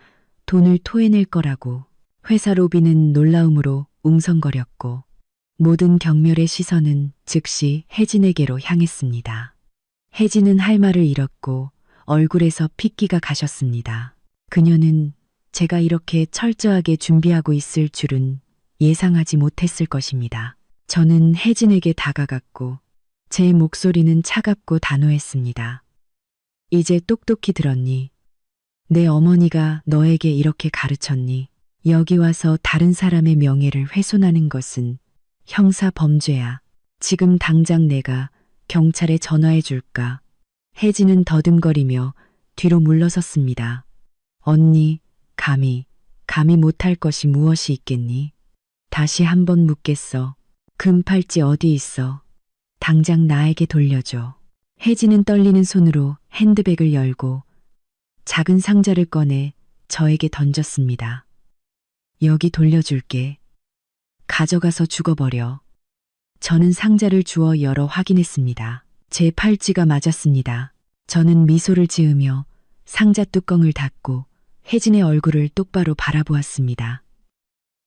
돈을 토해낼 거라고. 회사 로비는 놀라움으로 웅성거렸고 모든 경멸의 시선은 즉시 혜진에게로 향했습니다. 혜진은 할 말을 잃었고 얼굴에서 핏기가 가셨습니다. 그녀는 제가 이렇게 철저하게 준비하고 있을 줄은 예상하지 못했을 것입니다. 저는 혜진에게 다가갔고 제 목소리는 차갑고 단호했습니다. 이제 똑똑히 들었니? 내 어머니가 너에게 이렇게 가르쳤니? 여기 와서 다른 사람의 명예를 훼손하는 것은 형사 범죄야. 지금 당장 내가 경찰에 전화해 줄까? 혜진은 더듬거리며 뒤로 물러섰습니다. 언니, 감히 못할 것이 무엇이 있겠니? 다시 한번 묻겠어. 금팔찌 어디 있어? 당장 나에게 돌려줘. 혜진은 떨리는 손으로 핸드백을 열고 작은 상자를 꺼내 저에게 던졌습니다. 여기 돌려줄게. 가져가서 죽어버려. 저는 상자를 주워 열어 확인했습니다. 제 팔찌가 맞았습니다. 저는 미소를 지으며 상자 뚜껑을 닫고 혜진의 얼굴을 똑바로 바라보았습니다.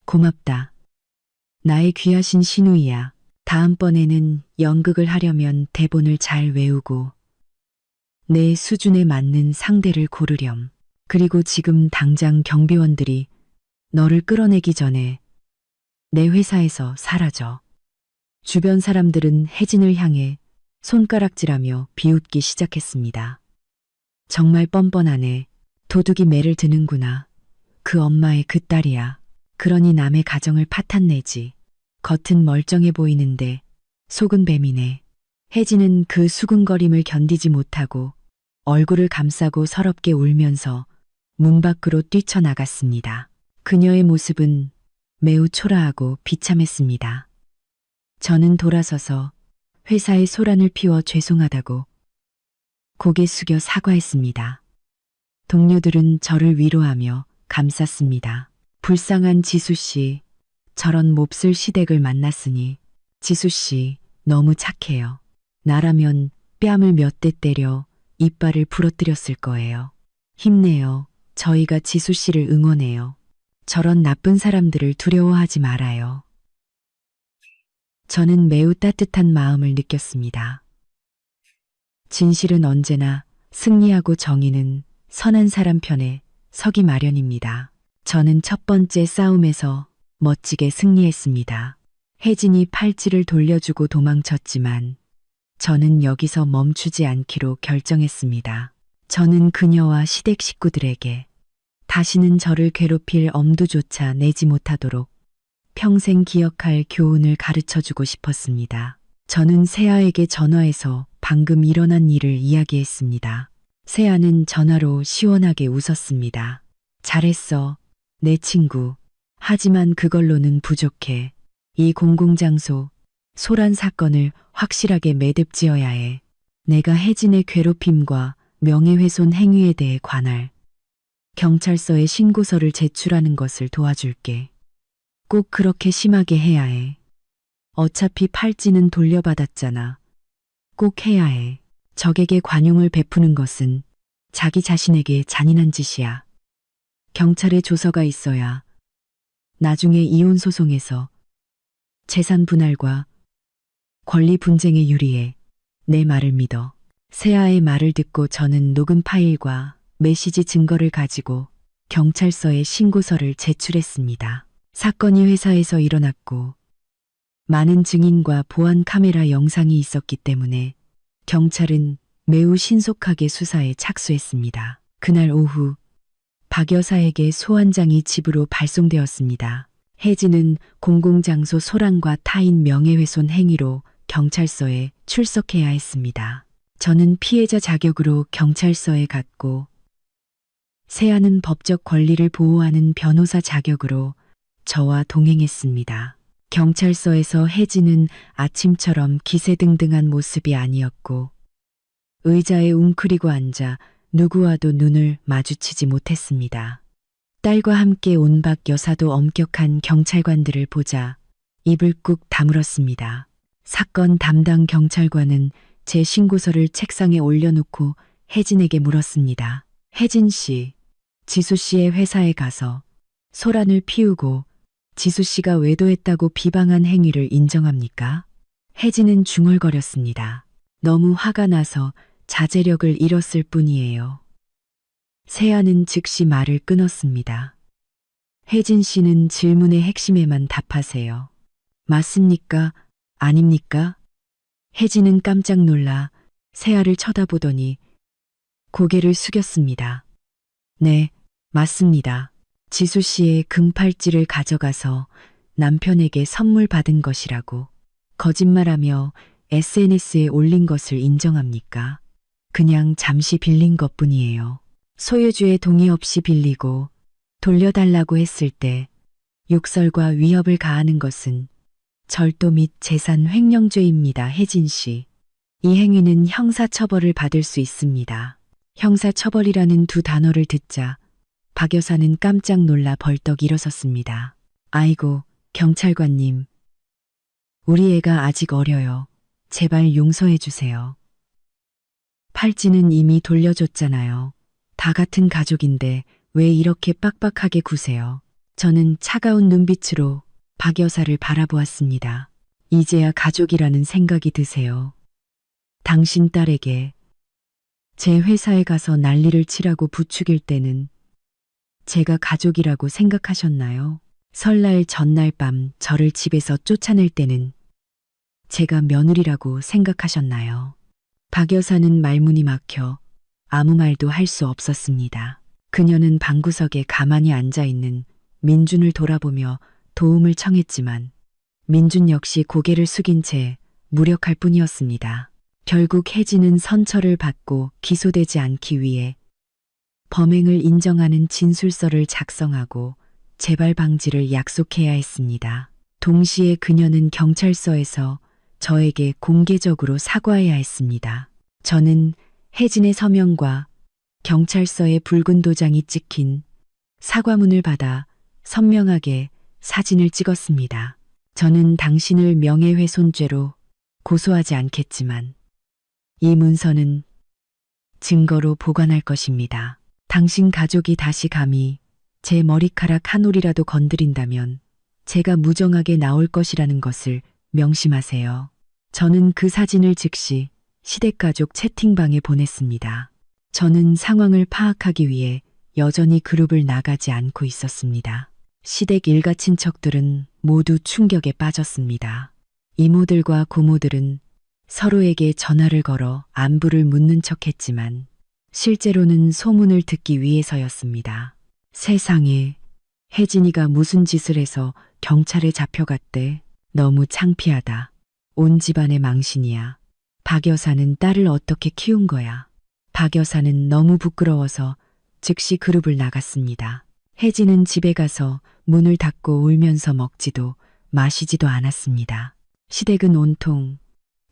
고맙다. 나의 귀하신 신우이야. 다음번에는 연극을 하려면 대본을 잘 외우고 내 수준에 맞는 상대를 고르렴. 그리고 지금 당장 경비원들이 너를 끌어내기 전에 내 회사에서 사라져. 주변 사람들은 혜진을 향해 손가락질하며 비웃기 시작했습니다. 정말 뻔뻔하네. 도둑이 매를 드는구나. 그 엄마의 그 딸이야. 그러니 남의 가정을 파탄내지. 겉은 멀쩡해 보이는데 속은 뱀이네. 혜진은 그 수군거림을 견디지 못하고 얼굴을 감싸고 서럽게 울면서 문 밖으로 뛰쳐나갔습니다. 그녀의 모습은 매우 초라하고 비참했습니다. 저는 돌아서서 회사에 소란을 피워 죄송하다고 고개 숙여 사과했습니다. 동료들은 저를 위로하며 감쌌습니다. 불쌍한 지수 씨, 저런 몹쓸 시댁을 만났으니 지수 씨 너무 착해요. 나라면 뺨을 몇 대 때려 이빨을 부러뜨렸을 거예요. 힘내요. 저희가 지수 씨를 응원해요. 저런 나쁜 사람들을 두려워하지 말아요. 저는 매우 따뜻한 마음을 느꼈습니다. 진실은 언제나 승리하고 정의는 선한 사람 편에 서기 마련입니다. 저는 첫 번째 싸움에서 멋지게 승리했습니다. 혜진이 팔찌를 돌려주고 도망쳤지만 저는 여기서 멈추지 않기로 결정했습니다. 저는 그녀와 시댁 식구들에게 다시는 저를 괴롭힐 엄두조차 내지 못하도록 평생 기억할 교훈을 가르쳐 주고 싶었습니다. 저는 세아에게 전화해서 방금 일어난 일을 이야기했습니다. 세아는 전화로 시원하게 웃었습니다. 잘했어, 내 친구. 하지만 그걸로는 부족해. 이 공공장소, 소란 사건을 확실하게 매듭지어야 해. 내가 혜진의 괴롭힘과 명예훼손 행위에 대해 관할 경찰서에 신고서를 제출하는 것을 도와줄게. 꼭 그렇게 심하게 해야 해. 어차피 팔찌는 돌려받았잖아. 꼭 해야 해. 적에게 관용을 베푸는 것은 자기 자신에게 잔인한 짓이야. 경찰에 조서가 있어야 나중에 이혼 소송에서 재산 분할과 권리 분쟁에 유리해. 내 말을 믿어. 세아의 말을 듣고 저는 녹음 파일과 메시지 증거를 가지고 경찰서에 신고서를 제출했습니다. 사건이 회사에서 일어났고 많은 증인과 보안 카메라 영상이 있었기 때문에 경찰은 매우 신속하게 수사에 착수했습니다. 그날 오후 박 여사에게 소환장이 집으로 발송되었습니다. 혜진은 공공장소 소란과 타인 명예훼손 행위로 경찰서에 출석해야 했습니다. 저는 피해자 자격으로 경찰서에 갔고 세아는 법적 권리를 보호하는 변호사 자격으로 저와 동행했습니다. 경찰서에서 혜진은 아침처럼 기세등등한 모습이 아니었고 의자에 웅크리고 앉아 누구와도 눈을 마주치지 못했습니다. 딸과 함께 온 박 여사도 엄격한 경찰관들을 보자 입을 꾹 다물었습니다. 사건 담당 경찰관은 제 신고서를 책상에 올려놓고 혜진에게 물었습니다. 혜진 씨, 지수 씨의 회사에 가서 소란을 피우고 지수 씨가 외도했다고 비방한 행위를 인정합니까? 혜진은 중얼거렸습니다. 너무 화가 나서 자제력을 잃었을 뿐이에요. 세아는 즉시 말을 끊었습니다. 혜진 씨는 질문의 핵심에만 답하세요. 맞습니까? 아닙니까? 혜진은 깜짝 놀라 세아를 쳐다보더니 고개를 숙였습니다. 네, 맞습니다. 지수 씨의 금팔찌를 가져가서 남편에게 선물 받은 것이라고 거짓말하며 SNS에 올린 것을 인정합니까? 그냥 잠시 빌린 것뿐이에요. 소유주의 동의 없이 빌리고 돌려달라고 했을 때 욕설과 위협을 가하는 것은 절도 및 재산 횡령죄입니다. 혜진 씨. 이 행위는 형사처벌을 받을 수 있습니다. 형사처벌이라는 두 단어를 듣자 박 여사는 깜짝 놀라 벌떡 일어섰습니다. 아이고, 경찰관님. 우리 애가 아직 어려요. 제발 용서해 주세요. 팔찌는 이미 돌려줬잖아요. 다 같은 가족인데 왜 이렇게 빡빡하게 구세요? 저는 차가운 눈빛으로 박 여사를 바라보았습니다. 이제야 가족이라는 생각이 드세요. 당신 딸에게 제 회사에 가서 난리를 치라고 부추길 때는 제가 가족이라고 생각하셨나요? 설날 전날 밤 저를 집에서 쫓아낼 때는 제가 며느리라고 생각하셨나요? 박 여사는 말문이 막혀 아무 말도 할 수 없었습니다. 그녀는 방구석에 가만히 앉아있는 민준을 돌아보며 도움을 청했지만 민준 역시 고개를 숙인 채 무력할 뿐이었습니다. 결국 혜진은 선처를 받고 기소되지 않기 위해 범행을 인정하는 진술서를 작성하고 재발 방지를 약속해야 했습니다. 동시에 그녀는 경찰서에서 저에게 공개적으로 사과해야 했습니다. 저는 혜진의 서명과 경찰서의 붉은 도장이 찍힌 사과문을 받아 선명하게 사진을 찍었습니다. 저는 당신을 명예훼손죄로 고소하지 않겠지만 이 문서는 증거로 보관할 것입니다. 당신 가족이 다시 감히 제 머리카락 한 올이라도 건드린다면 제가 무정하게 나올 것이라는 것을 명심하세요. 저는 그 사진을 즉시 시댁가족 채팅방에 보냈습니다. 저는 상황을 파악하기 위해 여전히 그룹을 나가지 않고 있었습니다. 시댁 일가 친척들은 모두 충격에 빠졌습니다. 이모들과 고모들은 서로에게 전화를 걸어 안부를 묻는 척했지만 실제로는 소문을 듣기 위해서였습니다. 세상에, 혜진이가 무슨 짓을 해서 경찰에 잡혀갔대. 너무 창피하다. 온 집안의 망신이야. 박 여사는 딸을 어떻게 키운 거야. 박 여사는 너무 부끄러워서 즉시 그룹을 나갔습니다. 혜진은 집에 가서 문을 닫고 울면서 먹지도 마시지도 않았습니다. 시댁은 온통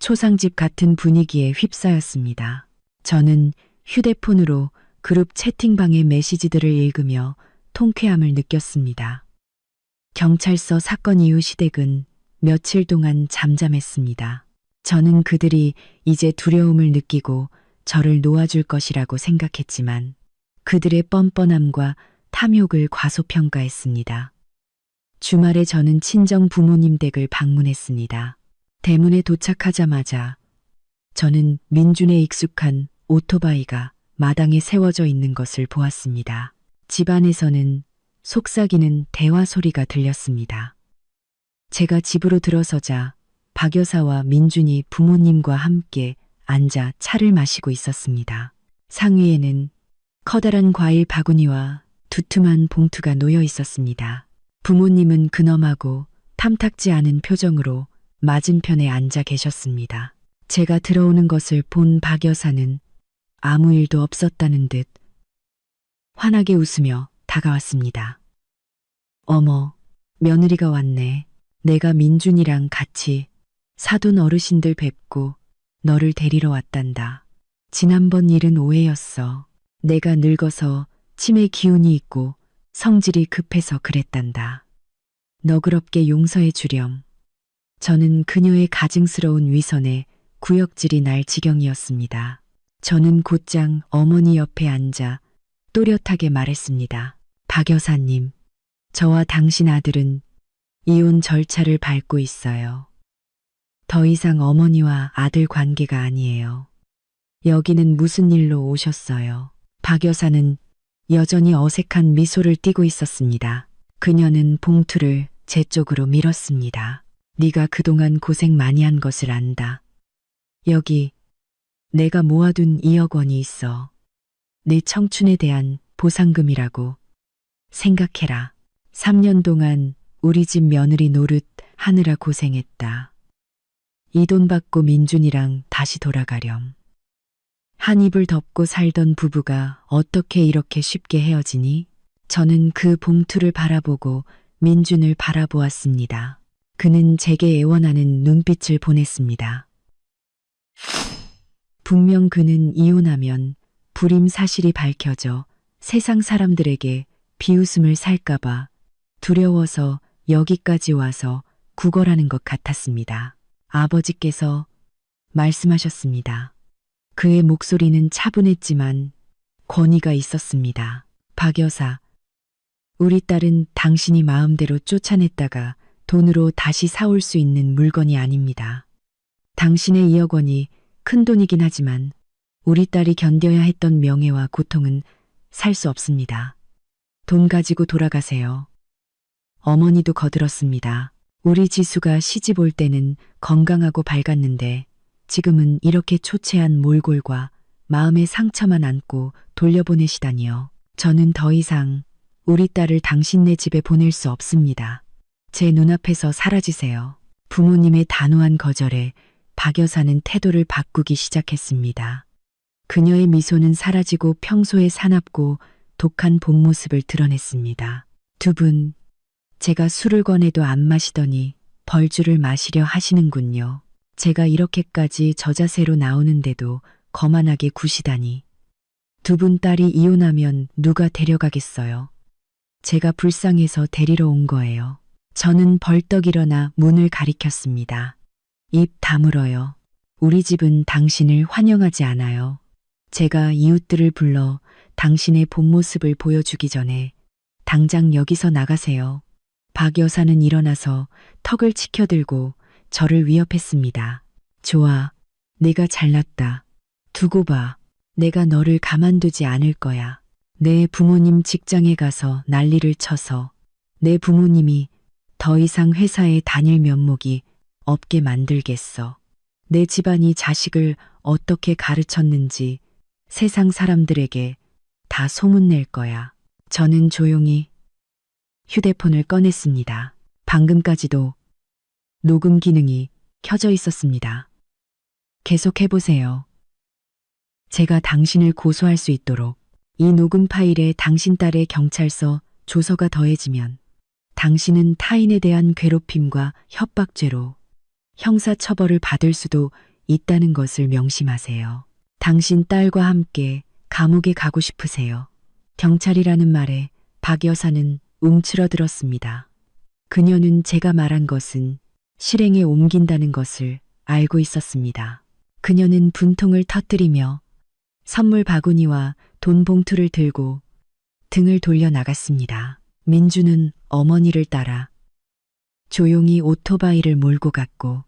초상집 같은 분위기에 휩싸였습니다. 저는 휴대폰으로 그룹 채팅방의 메시지들을 읽으며 통쾌함을 느꼈습니다. 경찰서 사건 이후 시댁은 며칠 동안 잠잠했습니다. 저는 그들이 이제 두려움을 느끼고 저를 놓아줄 것이라고 생각했지만 그들의 뻔뻔함과 탐욕을 과소평가했습니다. 주말에 저는 친정 부모님 댁을 방문했습니다. 대문에 도착하자마자 저는 민준의 익숙한 오토바이가 마당에 세워져 있는 것을 보았습니다. 집안에서는 속삭이는 대화 소리가 들렸습니다. 제가 집으로 들어서자 박 여사와 민준이 부모님과 함께 앉아 차를 마시고 있었습니다. 상위에는 커다란 과일 바구니와 두툼한 봉투가 놓여 있었습니다. 부모님은 근엄하고 탐탁지 않은 표정으로 맞은편에 앉아 계셨습니다. 제가 들어오는 것을 본 박 여사는 아무 일도 없었다는 듯 환하게 웃으며 다가왔습니다. 어머, 며느리가 왔네. 내가 민준이랑 같이 사돈 어르신들 뵙고 너를 데리러 왔단다. 지난번 일은 오해였어. 내가 늙어서 치매 기운이 있고 성질이 급해서 그랬단다. 너그럽게 용서해 주렴. 저는 그녀의 가증스러운 위선에 구역질이 날 지경이었습니다. 저는 곧장 어머니 옆에 앉아 또렷하게 말했습니다. 박 여사님, 저와 당신 아들은 이혼 절차를 밟고 있어요. 더 이상 어머니와 아들 관계가 아니에요. 여기는 무슨 일로 오셨어요? 박 여사는 여전히 어색한 미소를 띠고 있었습니다. 그녀는 봉투를 제 쪽으로 밀었습니다. 네가 그동안 고생 많이 한 것을 안다. 여기 내가 모아둔 2억 원이 있어. 내 청춘에 대한 보상금이라고 생각해라. 3년 동안 우리 집 며느리 노릇 하느라 고생했다. 이 돈 받고 민준이랑 다시 돌아가렴. 한 입을 덮고 살던 부부가 어떻게 이렇게 쉽게 헤어지니? 저는 그 봉투를 바라보고 민준을 바라보았습니다. 그는 제게 애원하는 눈빛을 보냈습니다. 분명 그는 이혼하면 불임 사실이 밝혀져 세상 사람들에게 비웃음을 살까봐 두려워서 여기까지 와서 구걸하는 것 같았습니다. 아버지께서 말씀하셨습니다. 그의 목소리는 차분했지만 권위가 있었습니다. 박 여사, 우리 딸은 당신이 마음대로 쫓아냈다가 돈으로 다시 사올 수 있는 물건이 아닙니다. 당신의 2억 원이 큰 돈이긴 하지만 우리 딸이 견뎌야 했던 명예와 고통은 살 수 없습니다. 돈 가지고 돌아가세요. 어머니도 거들었습니다. 우리 지수가 시집 올 때는 건강하고 밝았는데 지금은 이렇게 초췌한 몰골과 마음의 상처만 안고 돌려보내시다니요. 저는 더 이상 우리 딸을 당신네 집에 보낼 수 없습니다. 제 눈앞에서 사라지세요. 부모님의 단호한 거절에 박 여사는 태도를 바꾸기 시작했습니다. 그녀의 미소는 사라지고 평소의 사납고 독한 본 모습을 드러냈습니다. 두 분, 제가 술을 권해도 안 마시더니 벌주를 마시려 하시는군요. 제가 이렇게까지 저자세로 나오는데도 거만하게 구시다니. 두 분 딸이 이혼하면 누가 데려가겠어요? 제가 불쌍해서 데리러 온 거예요. 저는 벌떡 일어나 문을 가리켰습니다. 입 다물어요. 우리 집은 당신을 환영하지 않아요. 제가 이웃들을 불러 당신의 본 모습을 보여주기 전에 당장 여기서 나가세요. 박 여사는 일어나서 턱을 치켜들고 저를 위협했습니다. 좋아. 내가 잘났다. 두고 봐. 내가 너를 가만두지 않을 거야. 내 부모님 직장에 가서 난리를 쳐서 내 부모님이 더 이상 회사에 다닐 면목이 없게 만들겠어. 내 집안이 자식을 어떻게 가르쳤는지 세상 사람들에게 다 소문낼 거야. 저는 조용히 휴대폰을 꺼냈습니다. 방금까지도 녹음 기능이 켜져 있었습니다. 계속해보세요. 제가 당신을 고소할 수 있도록 이 녹음 파일에 당신 딸의 경찰서 조서가 더해지면 당신은 타인에 대한 괴롭힘과 협박죄로 형사처벌을 받을 수도 있다는 것을 명심하세요. 당신 딸과 함께 감옥에 가고 싶으세요. 경찰이라는 말에 박 여사는 움츠러들었습니다. 그녀는 제가 말한 것은 실행에 옮긴다는 것을 알고 있었습니다. 그녀는 분통을 터뜨리며 선물 바구니와 돈 봉투를 들고 등을 돌려 나갔습니다. 민주는 어머니를 따라 조용히 오토바이를 몰고 갔고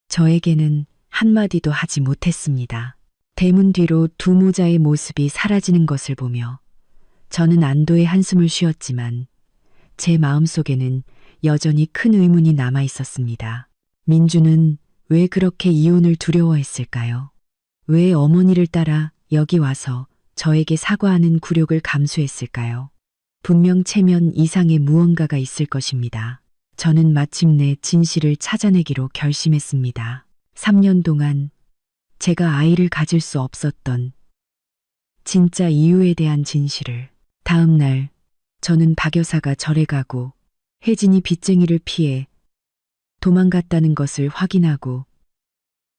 저에게는 한마디도 하지 못했습니다. 대문 뒤로 두 모자의 모습이 사라지는 것을 보며 저는 안도의 한숨을 쉬었지만 제 마음속에는 여전히 큰 의문이 남아 있었습니다. 민주는 왜 그렇게 이혼을 두려워했을까요? 왜 어머니를 따라 여기 와서 저에게 사과하는 굴욕을 감수했을까요? 분명 체면 이상의 무언가가 있을 것입니다. 저는 마침내 진실을 찾아내기로 결심했습니다. 3년 동안 제가 아이를 가질 수 없었던 진짜 이유에 대한 진실을. 다음 날 저는 박 여사가 절에 가고 혜진이 빚쟁이를 피해 도망갔다는 것을 확인하고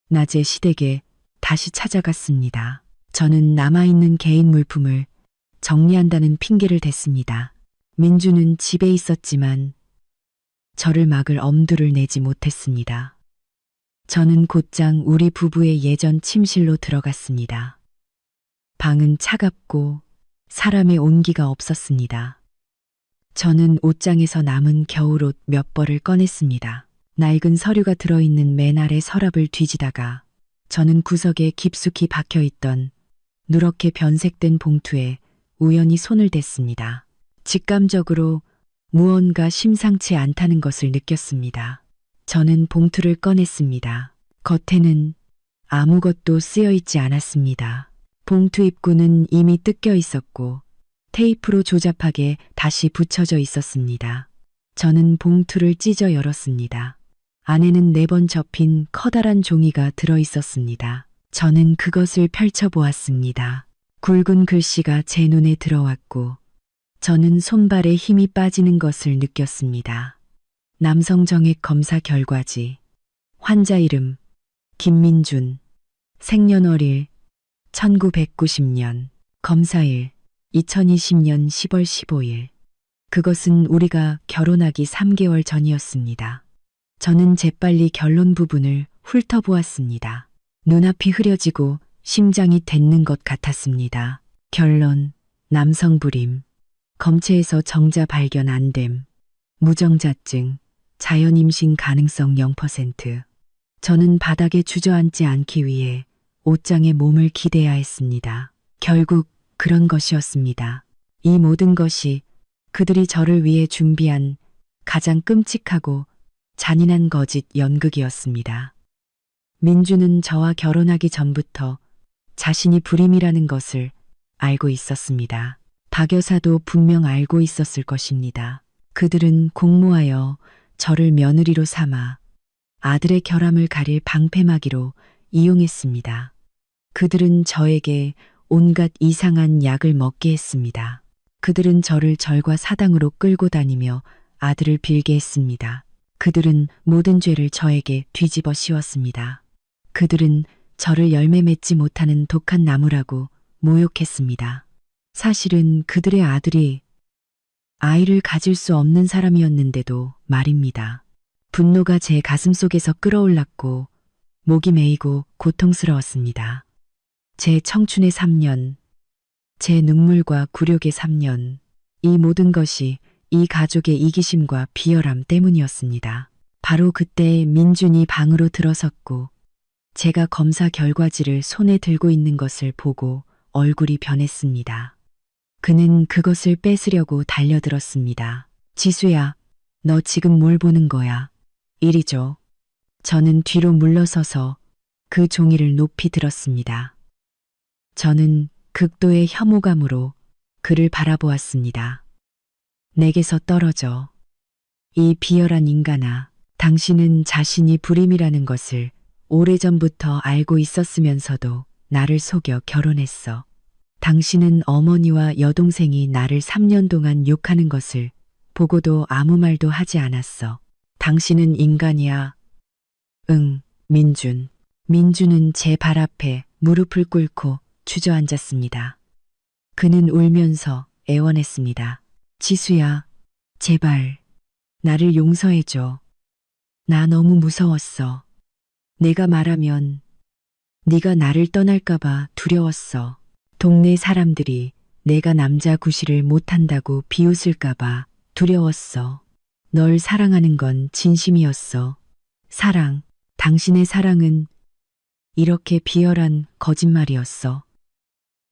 낮에 시댁에 다시 찾아갔습니다. 저는 남아있는 개인 물품을 정리한다는 핑계를 댔습니다. 민주는 집에 있었지만 저를 막을 엄두를 내지 못했습니다. 저는 곧장 우리 부부의 예전 침실로 들어갔습니다. 방은 차갑고 사람의 온기가 없었습니다. 저는 옷장에서 남은 겨울옷 몇 벌을 꺼냈습니다. 낡은 서류가 들어있는 맨 아래 서랍을 뒤지다가 저는 구석에 깊숙이 박혀있던 누렇게 변색된 봉투에 우연히 손을 댔습니다. 직감적으로 무언가 심상치 않다는 것을 느꼈습니다. 저는 봉투를 꺼냈습니다. 겉에는 아무것도 쓰여 있지 않았습니다. 봉투 입구는 이미 뜯겨 있었고 테이프로 조잡하게 다시 붙여져 있었습니다. 저는 봉투를 찢어 열었습니다. 안에는 4번 접힌 커다란 종이가 들어 있었습니다. 저는 그것을 펼쳐보았습니다. 굵은 글씨가 제 눈에 들어왔고 저는 손발에 힘이 빠지는 것을 느꼈습니다. 남성정액 검사 결과지, 환자 이름 김민준, 생년월일 1990년, 검사일 2020년 10월 15일. 그것은 우리가 결혼하기 3개월 전이었습니다. 저는 재빨리 결론 부분을 훑어보았습니다. 눈앞이 흐려지고 심장이 멈는 것 같았습니다. 결론, 남성 불임, 검체에서 정자 발견 안 됨, 무정자증, 자연 임신 가능성 0%. 저는 바닥에 주저앉지 않기 위해 옷장에 몸을 기대야 했습니다. 결국 그런 것이었습니다. 이 모든 것이 그들이 저를 위해 준비한 가장 끔찍하고 잔인한 거짓 연극이었습니다. 민주는 저와 결혼하기 전부터 자신이 불임이라는 것을 알고 있었습니다. 박 여사도 분명 알고 있었을 것입니다. 그들은 공모하여 저를 며느리로 삼아 아들의 결함을 가릴 방패막이로 이용했습니다. 그들은 저에게 온갖 이상한 약을 먹게 했습니다. 그들은 저를 절과 사당으로 끌고 다니며 아들을 빌게 했습니다. 그들은 모든 죄를 저에게 뒤집어 씌웠습니다. 그들은 저를 열매 맺지 못하는 독한 나무라고 모욕했습니다. 사실은 그들의 아들이 아이를 가질 수 없는 사람이었는데도 말입니다. 분노가 제 가슴속에서 끓어올랐고 목이 메이고 고통스러웠습니다. 제 청춘의 3년, 제 눈물과 굴욕의 3년, 이 모든 것이 이 가족의 이기심과 비열함 때문이었습니다. 바로 그때 민준이 방으로 들어섰고 제가 검사 결과지를 손에 들고 있는 것을 보고 얼굴이 변했습니다. 그는 그것을 뺏으려고 달려들었습니다. 지수야, 너 지금 뭘 보는 거야? 이리 줘. 저는 뒤로 물러서서 그 종이를 높이 들었습니다. 저는 극도의 혐오감으로 그를 바라보았습니다. 내게서 떨어져. 이 비열한 인간아, 당신은 자신이 불임이라는 것을 오래전부터 알고 있었으면서도 나를 속여 결혼했어. 당신은 어머니와 여동생이 나를 3년 동안 욕하는 것을 보고도 아무 말도 하지 않았어. 당신은 인간이야. 응, 민준. 민준은 제 발 앞에 무릎을 꿇고 주저앉았습니다. 그는 울면서 애원했습니다. 지수야, 제발, 나를 용서해줘. 나 너무 무서웠어. 내가 말하면 네가 나를 떠날까봐 두려웠어. 동네 사람들이 내가 남자 구실을 못한다고 비웃을까봐 두려웠어. 널 사랑하는 건 진심이었어. 사랑, 당신의 사랑은 이렇게 비열한 거짓말이었어.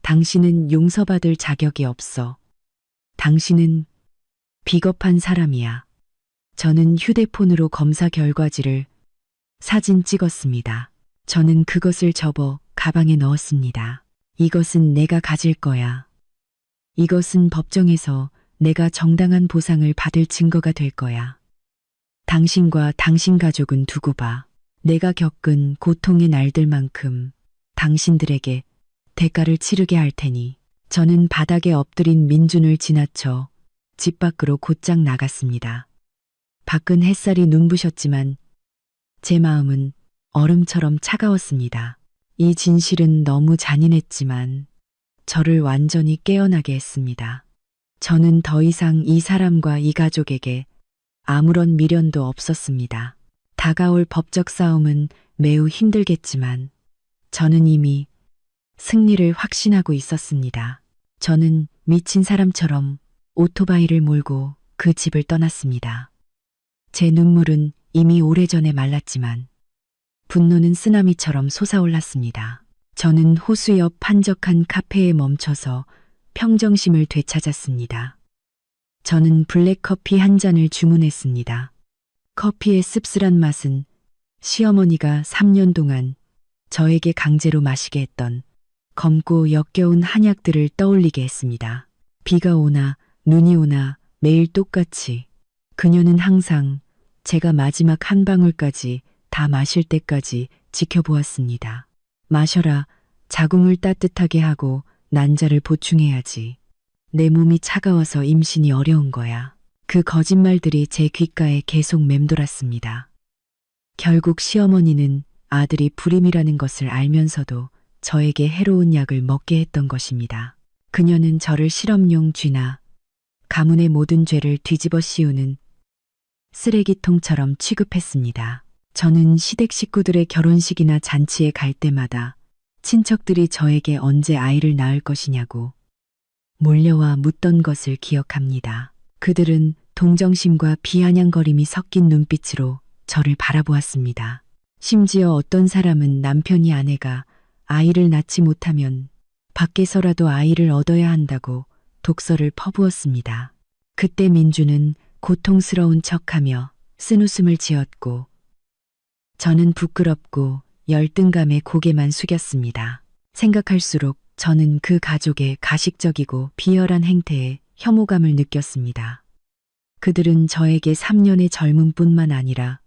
당신은 용서받을 자격이 없어. 당신은 비겁한 사람이야. 저는 휴대폰으로 검사 결과지를 사진 찍었습니다. 저는 그것을 접어 가방에 넣었습니다. 이것은 내가 가질 거야. 이것은 법정에서 내가 정당한 보상을 받을 증거가 될 거야. 당신과 당신 가족은 두고 봐. 내가 겪은 고통의 날들만큼 당신들에게 대가를 치르게 할 테니. 저는 바닥에 엎드린 민준을 지나쳐 집 밖으로 곧장 나갔습니다. 밖은 햇살이 눈부셨지만 제 마음은 얼음처럼 차가웠습니다. 이 진실은 너무 잔인했지만 저를 완전히 깨어나게 했습니다. 저는 더 이상 이 사람과 이 가족에게 아무런 미련도 없었습니다. 다가올 법적 싸움은 매우 힘들겠지만 저는 이미 승리를 확신하고 있었습니다. 저는 미친 사람처럼 오토바이를 몰고 그 집을 떠났습니다. 제 눈물은 이미 오래전에 말랐지만 분노는 쓰나미처럼 솟아올랐습니다. 저는 호수 옆 한적한 카페에 멈춰서 평정심을 되찾았습니다. 저는 블랙커피 한 잔을 주문했습니다. 커피의 씁쓸한 맛은 시어머니가 3년 동안 저에게 강제로 마시게 했던 검고 역겨운 한약들을 떠올리게 했습니다. 비가 오나 눈이 오나 매일 똑같이 그녀는 항상 제가 마지막 한 방울까지 다 마실 때까지 지켜보았습니다. 마셔라. 자궁을 따뜻하게 하고 난자를 보충해야지. 내 몸이 차가워서 임신이 어려운 거야. 그 거짓말들이 제 귓가에 계속 맴돌았습니다. 결국 시어머니는 아들이 불임이라는 것을 알면서도 저에게 해로운 약을 먹게 했던 것입니다. 그녀는 저를 실험용 쥐나 가문의 모든 죄를 뒤집어 씌우는 쓰레기통처럼 취급했습니다. 저는 시댁 식구들의 결혼식이나 잔치에 갈 때마다 친척들이 저에게 언제 아이를 낳을 것이냐고 몰려와 묻던 것을 기억합니다. 그들은 동정심과 비아냥거림이 섞인 눈빛으로 저를 바라보았습니다. 심지어 어떤 사람은 남편이 아내가 아이를 낳지 못하면 밖에서라도 아이를 얻어야 한다고 독설을 퍼부었습니다. 그때 민주는 고통스러운 척하며 쓴웃음을 지었고 저는 부끄럽고 열등감에 고개만 숙였습니다. 생각할수록 저는 그 가족의 가식적이고 비열한 행태에 혐오감을 느꼈습니다. 그들은 저에게 3년의 젊음뿐만 아니라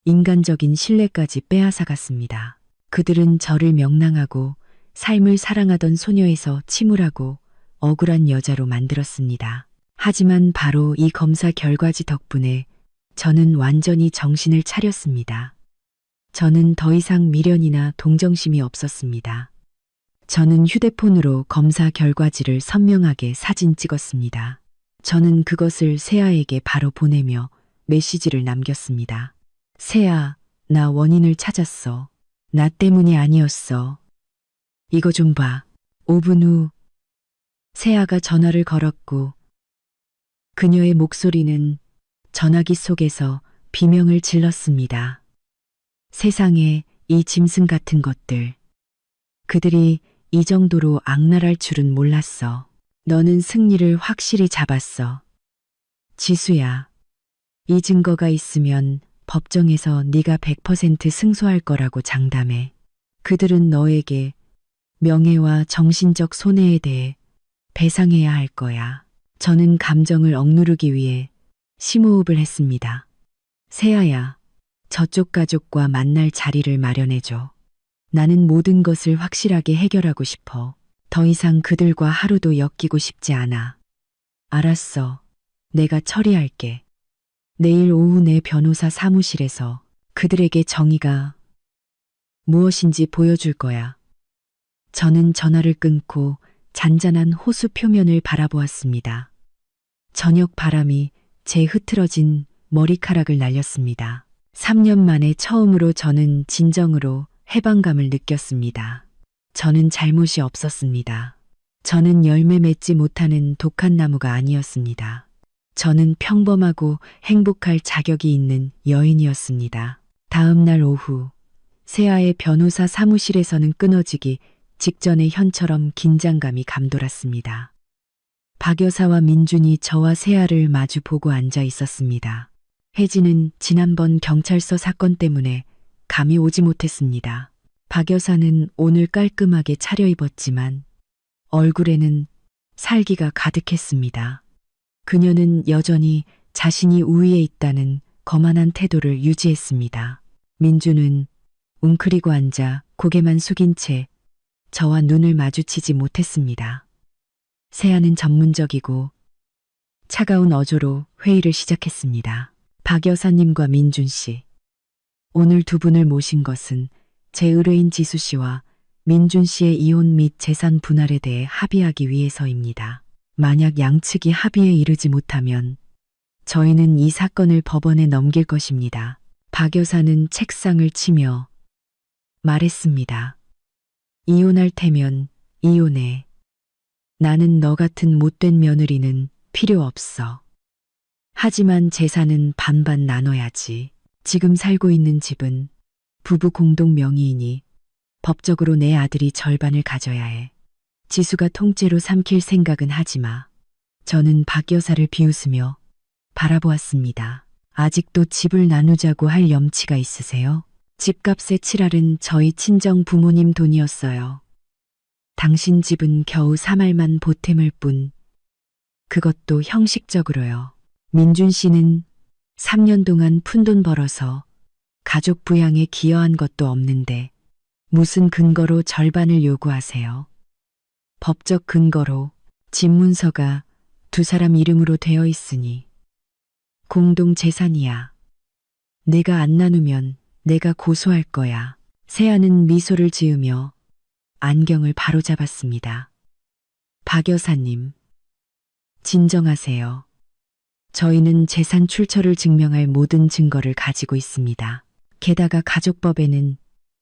인간적인 신뢰까지 빼앗아갔습니다. 그들은 저를 명랑하고 삶을 사랑하던 소녀에서 침울하고 억울한 여자로 만들었습니다. 하지만 바로 이 검사 결과지 덕분에 저는 완전히 정신을 차렸습니다. 저는 더 이상 미련이나 동정심이 없었습니다. 저는 휴대폰으로 검사 결과지를 선명하게 사진 찍었습니다. 저는 그것을 세아에게 바로 보내며 메시지를 남겼습니다. 세아, 나 원인을 찾았어. 나 때문이 아니었어. 이거 좀 봐. 5분 후 세아가 전화를 걸었고 그녀의 목소리는 전화기 속에서 비명을 질렀습니다. 세상에 이 짐승 같은 것들. 그들이 이 정도로 악랄할 줄은 몰랐어. 너는 승리를 확실히 잡았어. 지수야. 이 증거가 있으면 법정에서 네가 100% 승소할 거라고 장담해. 그들은 너에게 명예와 정신적 손해에 대해 배상해야 할 거야. 저는 감정을 억누르기 위해 심호흡을 했습니다. 세아야, 저쪽 가족과 만날 자리를 마련해줘. 나는 모든 것을 확실하게 해결하고 싶어. 더 이상 그들과 하루도 엮이고 싶지 않아. 알았어. 내가 처리할게. 내일 오후 내 변호사 사무실에서 그들에게 정의가 무엇인지 보여줄 거야. 저는 전화를 끊고 잔잔한 호수 표면을 바라보았습니다. 저녁 바람이 제 흐트러진 머리카락을 날렸습니다. 3년 만에 처음으로 저는 진정으로 해방감을 느꼈습니다. 저는 잘못이 없었습니다. 저는 열매 맺지 못하는 독한 나무가 아니었습니다. 저는 평범하고 행복할 자격이 있는 여인이었습니다. 다음 날 오후, 세아의 변호사 사무실에서는 끊어지기 직전의 현처럼 긴장감이 감돌았습니다. 박 여사와 민준이 저와 세아를 마주 보고 앉아 있었습니다. 혜진은 지난번 경찰서 사건 때문에 감이 오지 못했습니다. 박 여사는 오늘 깔끔하게 차려입었지만 얼굴에는 살기가 가득했습니다. 그녀는 여전히 자신이 우위에 있다는 거만한 태도를 유지했습니다. 민주는 웅크리고 앉아 고개만 숙인 채 저와 눈을 마주치지 못했습니다. 세아는 전문적이고 차가운 어조로 회의를 시작했습니다. 박 여사님과 민준 씨, 오늘 두 분을 모신 것은 제 의뢰인 지수 씨와 민준 씨의 이혼 및 재산 분할에 대해 합의하기 위해서입니다. 만약 양측이 합의에 이르지 못하면 저희는 이 사건을 법원에 넘길 것입니다. 박 여사는 책상을 치며 말했습니다. 이혼할 테면 이혼해. 나는 너 같은 못된 며느리는 필요 없어. 하지만 재산은 반반 나눠야지. 지금 살고 있는 집은 부부 공동 명의이니 법적으로 내 아들이 절반을 가져야 해. 지수가 통째로 삼킬 생각은 하지 마. 저는 박 여사를 비웃으며 바라보았습니다. 아직도 집을 나누자고 할 염치가 있으세요? 집값의 7할은 저희 친정 부모님 돈이었어요. 당신 집은 겨우 3할만 보탬을 뿐. 그것도 형식적으로요. 민준 씨는 3년 동안 푼돈 벌어서 가족 부양에 기여한 것도 없는데 무슨 근거로 절반을 요구하세요? 법적 근거로 집 문서가 두 사람 이름으로 되어 있으니 공동 재산이야. 내가 안 나누면 내가 고소할 거야. 세아는 미소를 지으며 안경을 바로잡았습니다. 박 여사님, 진정하세요. 저희는 재산 출처를 증명할 모든 증거를 가지고 있습니다. 게다가 가족법에는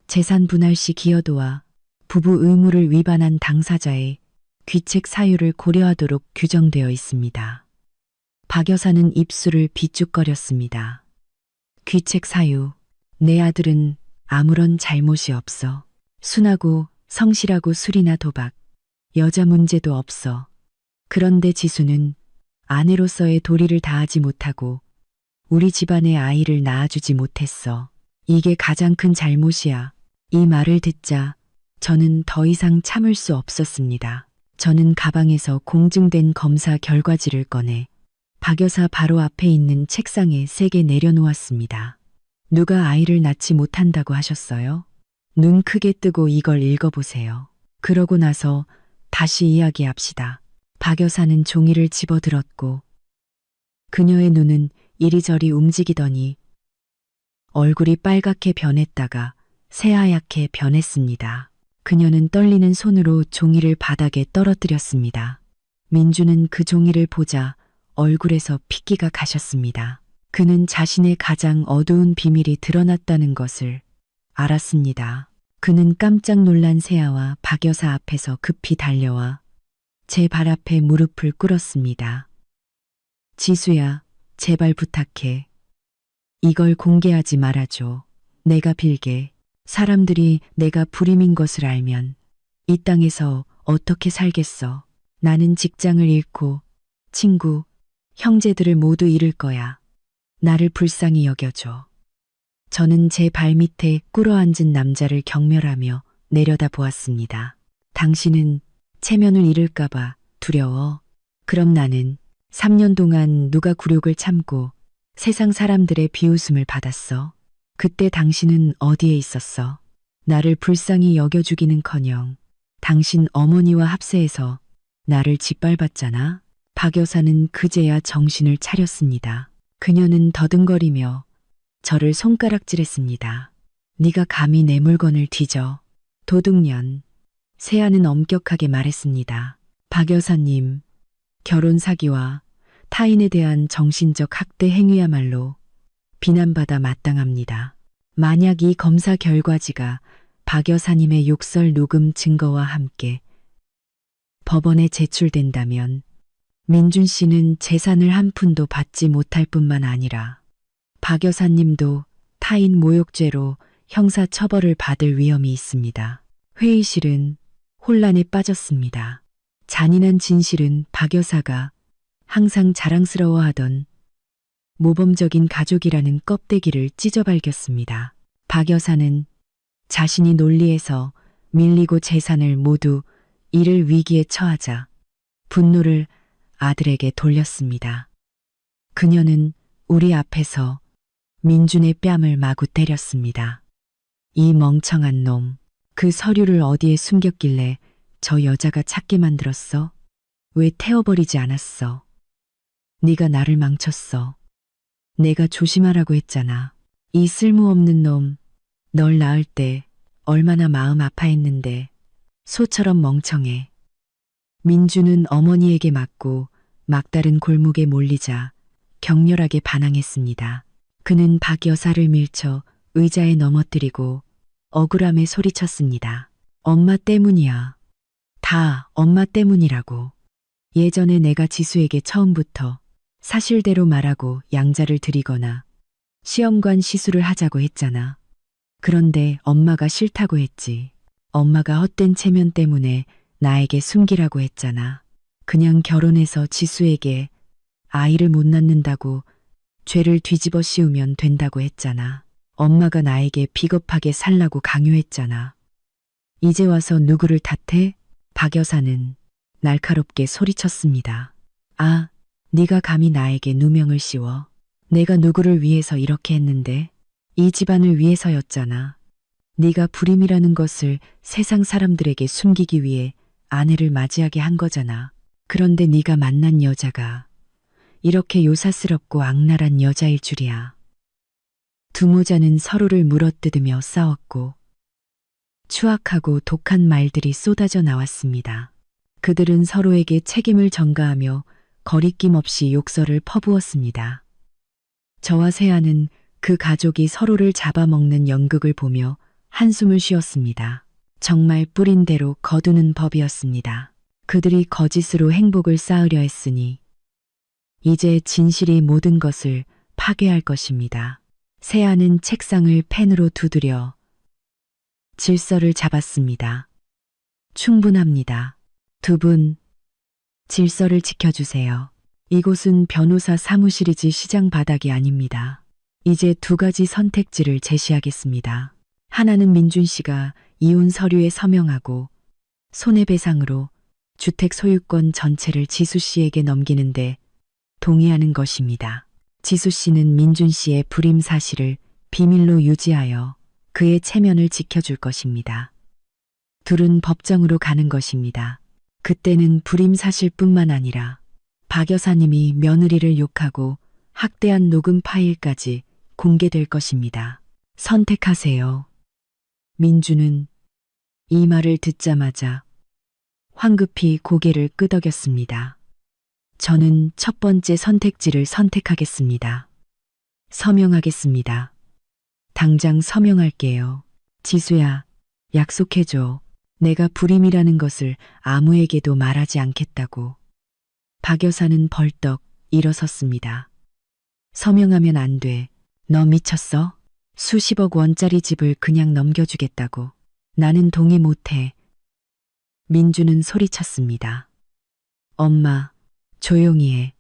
재산 분할 시 기여도와 부부 의무를 위반한 당사자의 귀책 사유를 고려하도록 규정되어 있습니다. 박 여사는 입술을 비쭉거렸습니다. 귀책 사유, 내 아들은 아무런 잘못이 없어. 순하고 성실하고 술이나 도박, 여자 문제도 없어. 그런데 지수는 아내로서의 도리를 다하지 못하고 우리 집안의 아이를 낳아주지 못했어. 이게 가장 큰 잘못이야. 이 말을 듣자 저는 더 이상 참을 수 없었습니다. 저는 가방에서 공증된 검사 결과지를 꺼내 박 여사 바로 앞에 있는 책상에 세게 내려놓았습니다. 누가 아이를 낳지 못한다고 하셨어요? 눈 크게 뜨고 이걸 읽어보세요. 그러고 나서 다시 이야기합시다. 박 여사는 종이를 집어들었고 그녀의 눈은 이리저리 움직이더니 얼굴이 빨갛게 변했다가 새하얗게 변했습니다. 그녀는 떨리는 손으로 종이를 바닥에 떨어뜨렸습니다. 민주는 그 종이를 보자 얼굴에서 핏기가 가셨습니다. 그는 자신의 가장 어두운 비밀이 드러났다는 것을 알았습니다. 그는 깜짝 놀란 세아와 박 여사 앞에서 급히 달려와 제 발 앞에 무릎을 꿇었습니다. 지수야, 제발 부탁해. 이걸 공개하지 말아줘. 내가 빌게. 사람들이 내가 불임인 것을 알면 이 땅에서 어떻게 살겠어. 나는 직장을 잃고 친구, 형제들을 모두 잃을 거야. 나를 불쌍히 여겨줘. 저는 제 발밑에 꿇어앉은 남자를 경멸하며 내려다 보았습니다. 당신은 체면을 잃을까봐 두려워. 그럼 나는 3년 동안 누가 굴욕을 참고 세상 사람들의 비웃음을 받았어. 그때 당신은 어디에 있었어? 나를 불쌍히 여겨주기는커녕 당신 어머니와 합세해서 나를 짓밟았잖아. 박 여사는 그제야 정신을 차렸습니다. 그녀는 더듬거리며 저를 손가락질했습니다. 네가 감히 내 물건을 뒤져. 도둑년. 세아는 엄격하게 말했습니다. 박 여사님, 결혼 사기와 타인에 대한 정신적 학대 행위야말로 비난받아 마땅합니다. 만약 이 검사 결과지가 박 여사님의 욕설 녹음 증거와 함께 법원에 제출된다면 민준 씨는 재산을 한 푼도 받지 못할 뿐만 아니라 박 여사님도 타인 모욕죄로 형사 처벌을 받을 위험이 있습니다. 회의실은 혼란에 빠졌습니다. 잔인한 진실은 박 여사가 항상 자랑스러워하던 모범적인 가족이라는 껍데기를 찢어발겼습니다. 박 여사는 자신이 논리에서 밀리고 재산을 모두 잃을 위기에 처하자 분노를 아들에게 돌렸습니다. 그녀는 우리 앞에서 민준의 뺨을 마구 때렸습니다. 이 멍청한 놈, 그 서류를 어디에 숨겼길래 저 여자가 찾게 만들었어? 왜 태워버리지 않았어? 네가 나를 망쳤어. 내가 조심하라고 했잖아. 이 쓸모없는 놈, 널 낳을 때 얼마나 마음 아파했는데 소처럼 멍청해. 민주는 어머니에게 맞고 막다른 골목에 몰리자 격렬하게 반항했습니다. 그는 박 여사를 밀쳐 의자에 넘어뜨리고 억울함에 소리쳤습니다. 엄마 때문이야. 다 엄마 때문이라고. 예전에 내가 지수에게 처음부터 사실대로 말하고 양자를 드리거나 시험관 시술을 하자고 했잖아. 그런데 엄마가 싫다고 했지. 엄마가 헛된 체면 때문에 나에게 숨기라고 했잖아. 그냥 결혼해서 지수에게 아이를 못 낳는다고 죄를 뒤집어 씌우면 된다고 했잖아. 엄마가 나에게 비겁하게 살라고 강요했잖아. 이제 와서 누구를 탓해? 박 여사는 날카롭게 소리쳤습니다. 아, 네가 감히 나에게 누명을 씌워. 내가 누구를 위해서 이렇게 했는데? 이 집안을 위해서였잖아. 네가 불임이라는 것을 세상 사람들에게 숨기기 위해 아내를 맞이하게 한 거잖아. 그런데 네가 만난 여자가 이렇게 요사스럽고 악랄한 여자일 줄이야. 두 모자는 서로를 물어뜯으며 싸웠고 추악하고 독한 말들이 쏟아져 나왔습니다. 그들은 서로에게 책임을 전가하며 거리낌 없이 욕설을 퍼부었습니다. 저와 세아는 그 가족이 서로를 잡아먹는 연극을 보며 한숨을 쉬었습니다. 정말 뿌린 대로 거두는 법이었습니다. 그들이 거짓으로 행복을 쌓으려 했으니 이제 진실이 모든 것을 파괴할 것입니다. 세아는 책상을 펜으로 두드려 질서를 잡았습니다. 충분합니다. 두 분, 질서를 지켜주세요. 이곳은 변호사 사무실이지 시장 바닥이 아닙니다. 이제 두 가지 선택지를 제시하겠습니다. 하나는 민준 씨가 이혼 서류에 서명하고 손해배상으로 주택 소유권 전체를 지수 씨에게 넘기는데 동의하는 것입니다. 지수 씨는 민준 씨의 불임 사실을 비밀로 유지하여 그의 체면을 지켜줄 것입니다. 둘은 법정으로 가는 것입니다. 그때는 불임 사실뿐만 아니라 박 여사님이 며느리를 욕하고 학대한 녹음 파일까지 공개될 것입니다. 선택하세요. 민주는 이 말을 듣자마자 황급히 고개를 끄덕였습니다. 저는 첫 번째 선택지를 선택하겠습니다. 서명하겠습니다. 당장 서명할게요. 지수야, 약속해줘. 내가 불임이라는 것을 아무에게도 말하지 않겠다고. 박 여사는 벌떡 일어섰습니다. 서명하면 안 돼. 너 미쳤어? 수십억 원짜리 집을 그냥 넘겨주겠다고. 나는 동의 못해. 민주는 소리쳤습니다. 엄마, 조용히 해.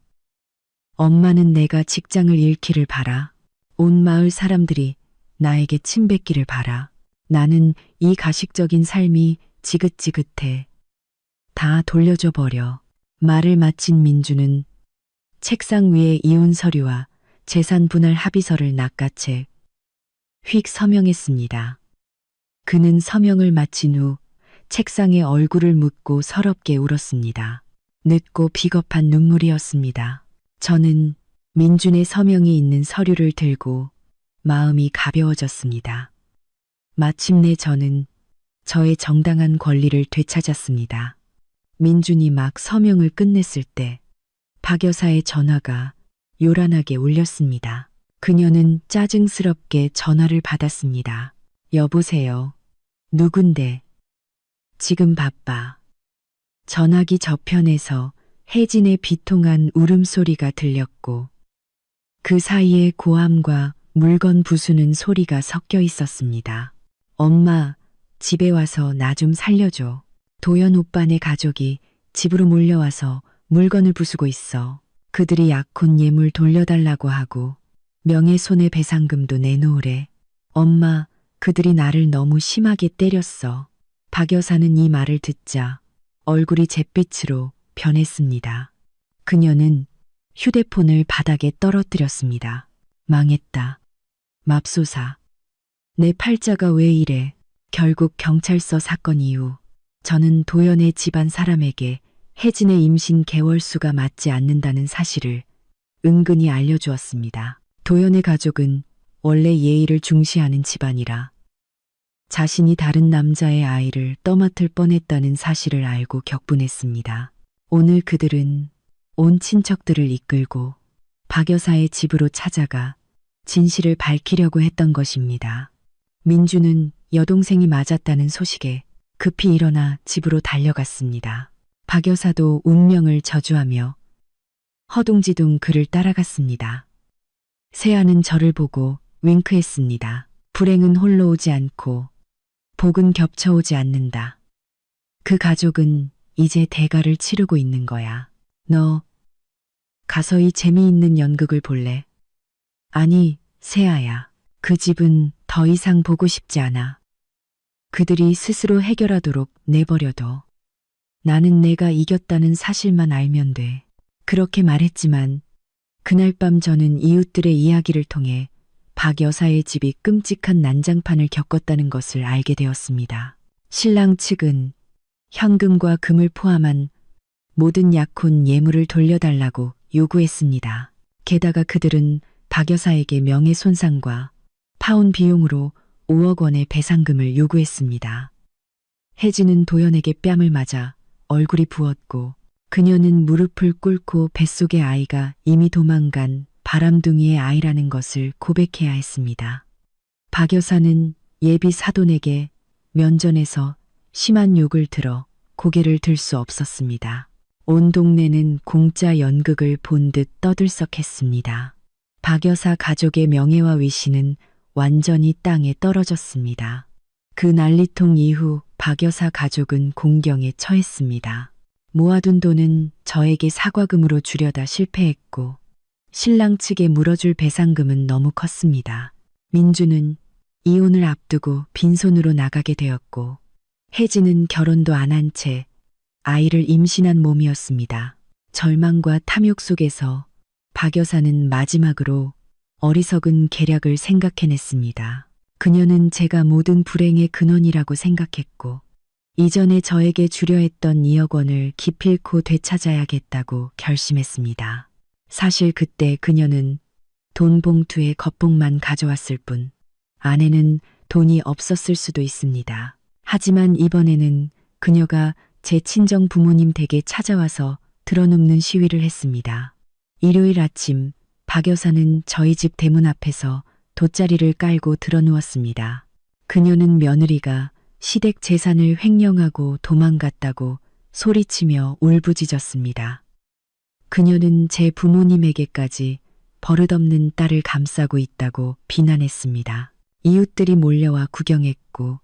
엄마는 내가 직장을 잃기를 바라. 온 마을 사람들이 나에게 침뱉기를 바라. 나는 이 가식적인 삶이 지긋지긋해. 다 돌려줘 버려. 말을 마친 민주는 책상 위에 이혼 서류와 재산 분할 합의서를 낚아채 휙 서명했습니다. 그는 서명을 마친 후 책상에 얼굴을 묻고 서럽게 울었습니다. 늦고 비겁한 눈물이었습니다. 저는 민준의 서명이 있는 서류를 들고 마음이 가벼워졌습니다. 마침내 저는 저의 정당한 권리를 되찾았습니다. 민준이 막 서명을 끝냈을 때 박 여사의 전화가 요란하게 울렸습니다. 그녀는 짜증스럽게 전화를 받았습니다. 여보세요. 누군데? 지금 바빠. 전화기 저편에서 혜진의 비통한 울음소리가 들렸고 그 사이에 고함과 물건 부수는 소리가 섞여 있었습니다. 엄마, 집에 와서 나 좀 살려줘. 도연 오빠네 가족이 집으로 몰려와서 물건을 부수고 있어. 그들이 약혼 예물 돌려달라고 하고 명예손해배상금도 내놓으래. 엄마, 그들이 나를 너무 심하게 때렸어. 박 여사는 이 말을 듣자 얼굴이 잿빛으로 변했습니다. 그녀는 휴대폰을 바닥에 떨어뜨렸습니다. 망했다. 맙소사. 내 팔자가 왜 이래. 결국 경찰서 사건 이후 저는 도연의 집안 사람에게 혜진의 임신 개월수가 맞지 않는다는 사실을 은근히 알려주었습니다. 도연의 가족은 원래 예의를 중시하는 집안이라 자신이 다른 남자의 아이를 떠맡을 뻔했다는 사실을 알고 격분했습니다. 오늘 그들은 온 친척들을 이끌고 박 여사의 집으로 찾아가 진실을 밝히려고 했던 것입니다. 민주는 여동생이 맞았다는 소식에 급히 일어나 집으로 달려갔습니다. 박 여사도 운명을 저주하며 허둥지둥 그를 따라갔습니다. 세아는 저를 보고 윙크했습니다. 불행은 홀로 오지 않고 복은 겹쳐오지 않는다. 그 가족은 이제 대가를 치르고 있는 거야. 너 가서 이 재미있는 연극을 볼래? 아니, 세아야. 그 집은 더 이상 보고 싶지 않아. 그들이 스스로 해결하도록 내버려둬. 나는 내가 이겼다는 사실만 알면 돼. 그렇게 말했지만 그날 밤 저는 이웃들의 이야기를 통해 박 여사의 집이 끔찍한 난장판을 겪었다는 것을 알게 되었습니다. 신랑 측은 현금과 금을 포함한 모든 약혼 예물을 돌려달라고 요구했습니다. 게다가 그들은 박 여사에게 명예손상과 파혼 비용으로 5억 원의 배상금을 요구했습니다. 혜진은 도연에게 뺨을 맞아 얼굴이 부었고 그녀는 무릎을 꿇고 뱃속의 아이가 이미 도망간 바람둥이의 아이라는 것을 고백해야 했습니다. 박 여사는 예비 사돈에게 면전에서 심한 욕을 들어 고개를 들 수 없었습니다. 온 동네는 공짜 연극을 본 듯 떠들썩했습니다. 박 여사 가족의 명예와 위신은 완전히 땅에 떨어졌습니다. 그 난리통 이후 박 여사 가족은 공경에 처했습니다. 모아둔 돈은 저에게 사과금으로 주려다 실패했고 신랑 측에 물어줄 배상금은 너무 컸습니다. 민주는 이혼을 앞두고 빈손으로 나가게 되었고 혜진은 결혼도 안 한 채 아이를 임신한 몸이었습니다. 절망과 탐욕 속에서 박 여사는 마지막으로 어리석은 계략을 생각해냈습니다. 그녀는 제가 모든 불행의 근원이라고 생각했고 이전에 저에게 주려 했던 2억 원을 기필코 되찾아야겠다고 결심했습니다. 사실 그때 그녀는 돈 봉투에 겉봉만 가져왔을 뿐 안에는 돈이 없었을 수도 있습니다. 하지만 이번에는 그녀가 제 친정 부모님 댁에 찾아와서 드러눕는 시위를 했습니다. 일요일 아침 박 여사는 저희 집 대문 앞에서 돗자리를 깔고 드러누웠습니다. 그녀는 며느리가 시댁 재산을 횡령하고 도망갔다고 소리치며 울부짖었습니다. 그녀는 제 부모님에게까지 버릇없는 딸을 감싸고 있다고 비난했습니다. 이웃들이 몰려와 구경했고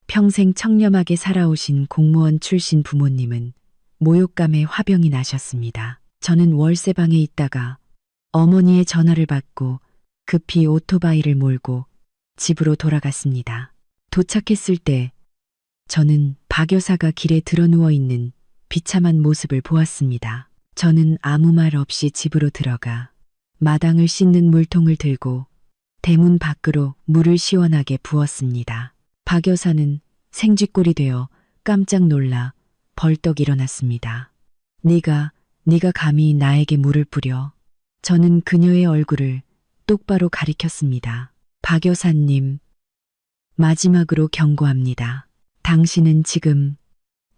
평생 청렴하게 살아오신 공무원 출신 부모님은 모욕감에 화병이 나셨습니다. 저는 월세방에 있다가 어머니의 전화를 받고 급히 오토바이를 몰고 집으로 돌아갔습니다. 도착했을 때 저는 박 여사가 길에 드러누워 있는 비참한 모습을 보았습니다. 저는 아무 말 없이 집으로 들어가 마당을 씻는 물통을 들고 대문 밖으로 물을 시원하게 부었습니다. 박 여사는 생쥐꼴이 되어 깜짝 놀라 벌떡 일어났습니다. 네가 감히 나에게 물을 뿌려. 저는 그녀의 얼굴을 똑바로 가리켰습니다. 박 여사님, 마지막으로 경고합니다. 당신은 지금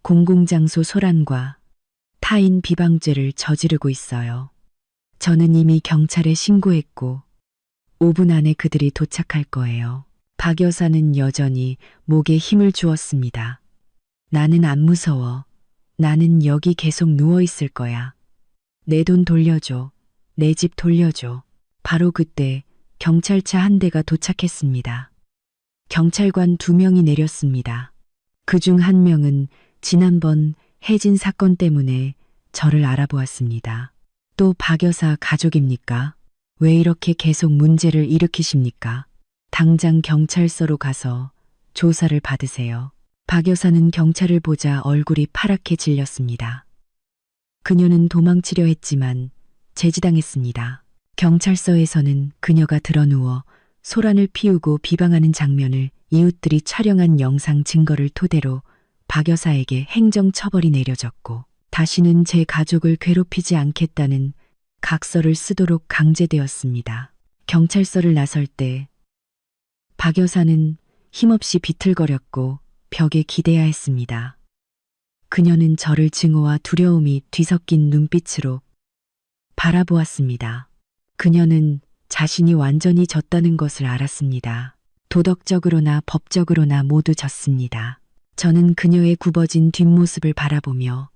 공공장소 소란과 타인 비방죄를 저지르고 있어요. 저는 이미 경찰에 신고했고 5분 안에 그들이 도착할 거예요. 박 여사는 여전히 목에 힘을 주었습니다. 나는 안 무서워. 나는 여기 계속 누워 있을 거야. 내 돈 돌려줘. 내 집 돌려줘. 바로 그때 경찰차 한 대가 도착했습니다. 경찰관 2명이 내렸습니다. 그중 한 명은 지난번 혜진 사건 때문에 저를 알아보았습니다. 또 박 여사 가족입니까? 왜 이렇게 계속 문제를 일으키십니까? 당장 경찰서로 가서 조사를 받으세요. 박 여사는 경찰을 보자 얼굴이 파랗게 질렸습니다. 그녀는 도망치려 했지만 제지당했습니다. 경찰서에서는 그녀가 드러누워 소란을 피우고 비방하는 장면을 이웃들이 촬영한 영상 증거를 토대로 박 여사에게 행정처벌이 내려졌고 다시는 제 가족을 괴롭히지 않겠다는 각서를 쓰도록 강제되었습니다. 경찰서를 나설 때 박 여사는 힘없이 비틀거렸고 벽에 기대야 했습니다. 그녀는 저를 증오와 두려움이 뒤섞인 눈빛으로 바라보았습니다. 그녀는 자신이 완전히 졌다는 것을 알았습니다. 도덕적으로나 법적으로나 모두 졌습니다. 저는 그녀의 굽어진 뒷모습을 바라보며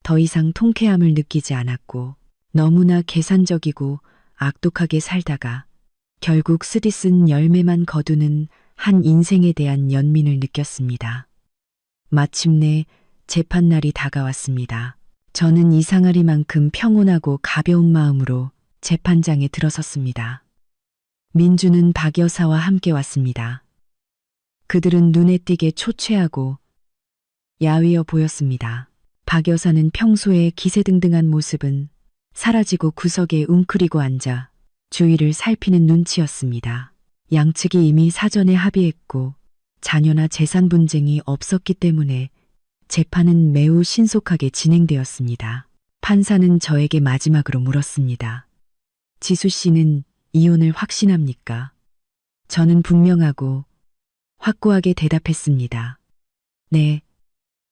더 이상 통쾌함을 느끼지 않았고 너무나 계산적이고 악독하게 살다가 결국 쓰디쓴 열매만 거두는 한 인생에 대한 연민을 느꼈습니다. 마침내 재판날이 다가왔습니다. 저는 이상하리만큼 평온하고 가벼운 마음으로 재판장에 들어섰습니다. 민주는 박 여사와 함께 왔습니다. 그들은 눈에 띄게 초췌하고 야위어 보였습니다. 박 여사는 평소에 기세등등한 모습은 사라지고 구석에 웅크리고 앉아 주위를 살피는 눈치였습니다. 양측이 이미 사전에 합의했고 자녀나 재산 분쟁이 없었기 때문에 재판은 매우 신속하게 진행되었습니다. 판사는 저에게 마지막으로 물었습니다. 지수 씨는 이혼을 확신합니까? 저는 분명하고 확고하게 대답했습니다. 네,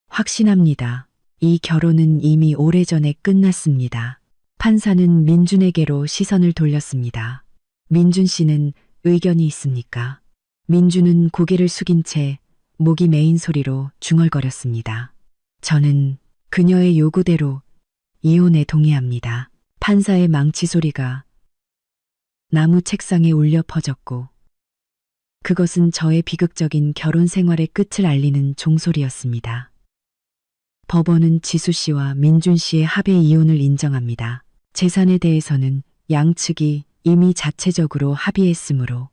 확신합니다. 이 결혼은 이미 오래전에 끝났습니다. 판사는 민준에게로 시선을 돌렸습니다. 민준 씨는 의견이 있습니까? 민준은 고개를 숙인 채 목이 메인 소리로 중얼거렸습니다. 저는 그녀의 요구대로 이혼에 동의합니다. 판사의 망치 소리가 나무 책상에 울려 퍼졌고 그것은 저의 비극적인 결혼 생활의 끝을 알리는 종소리였습니다. 법원은 지수 씨와 민준 씨의 합의 이혼을 인정합니다. 재산에 대해서는 양측이 이미 자체적으로 합의했으므로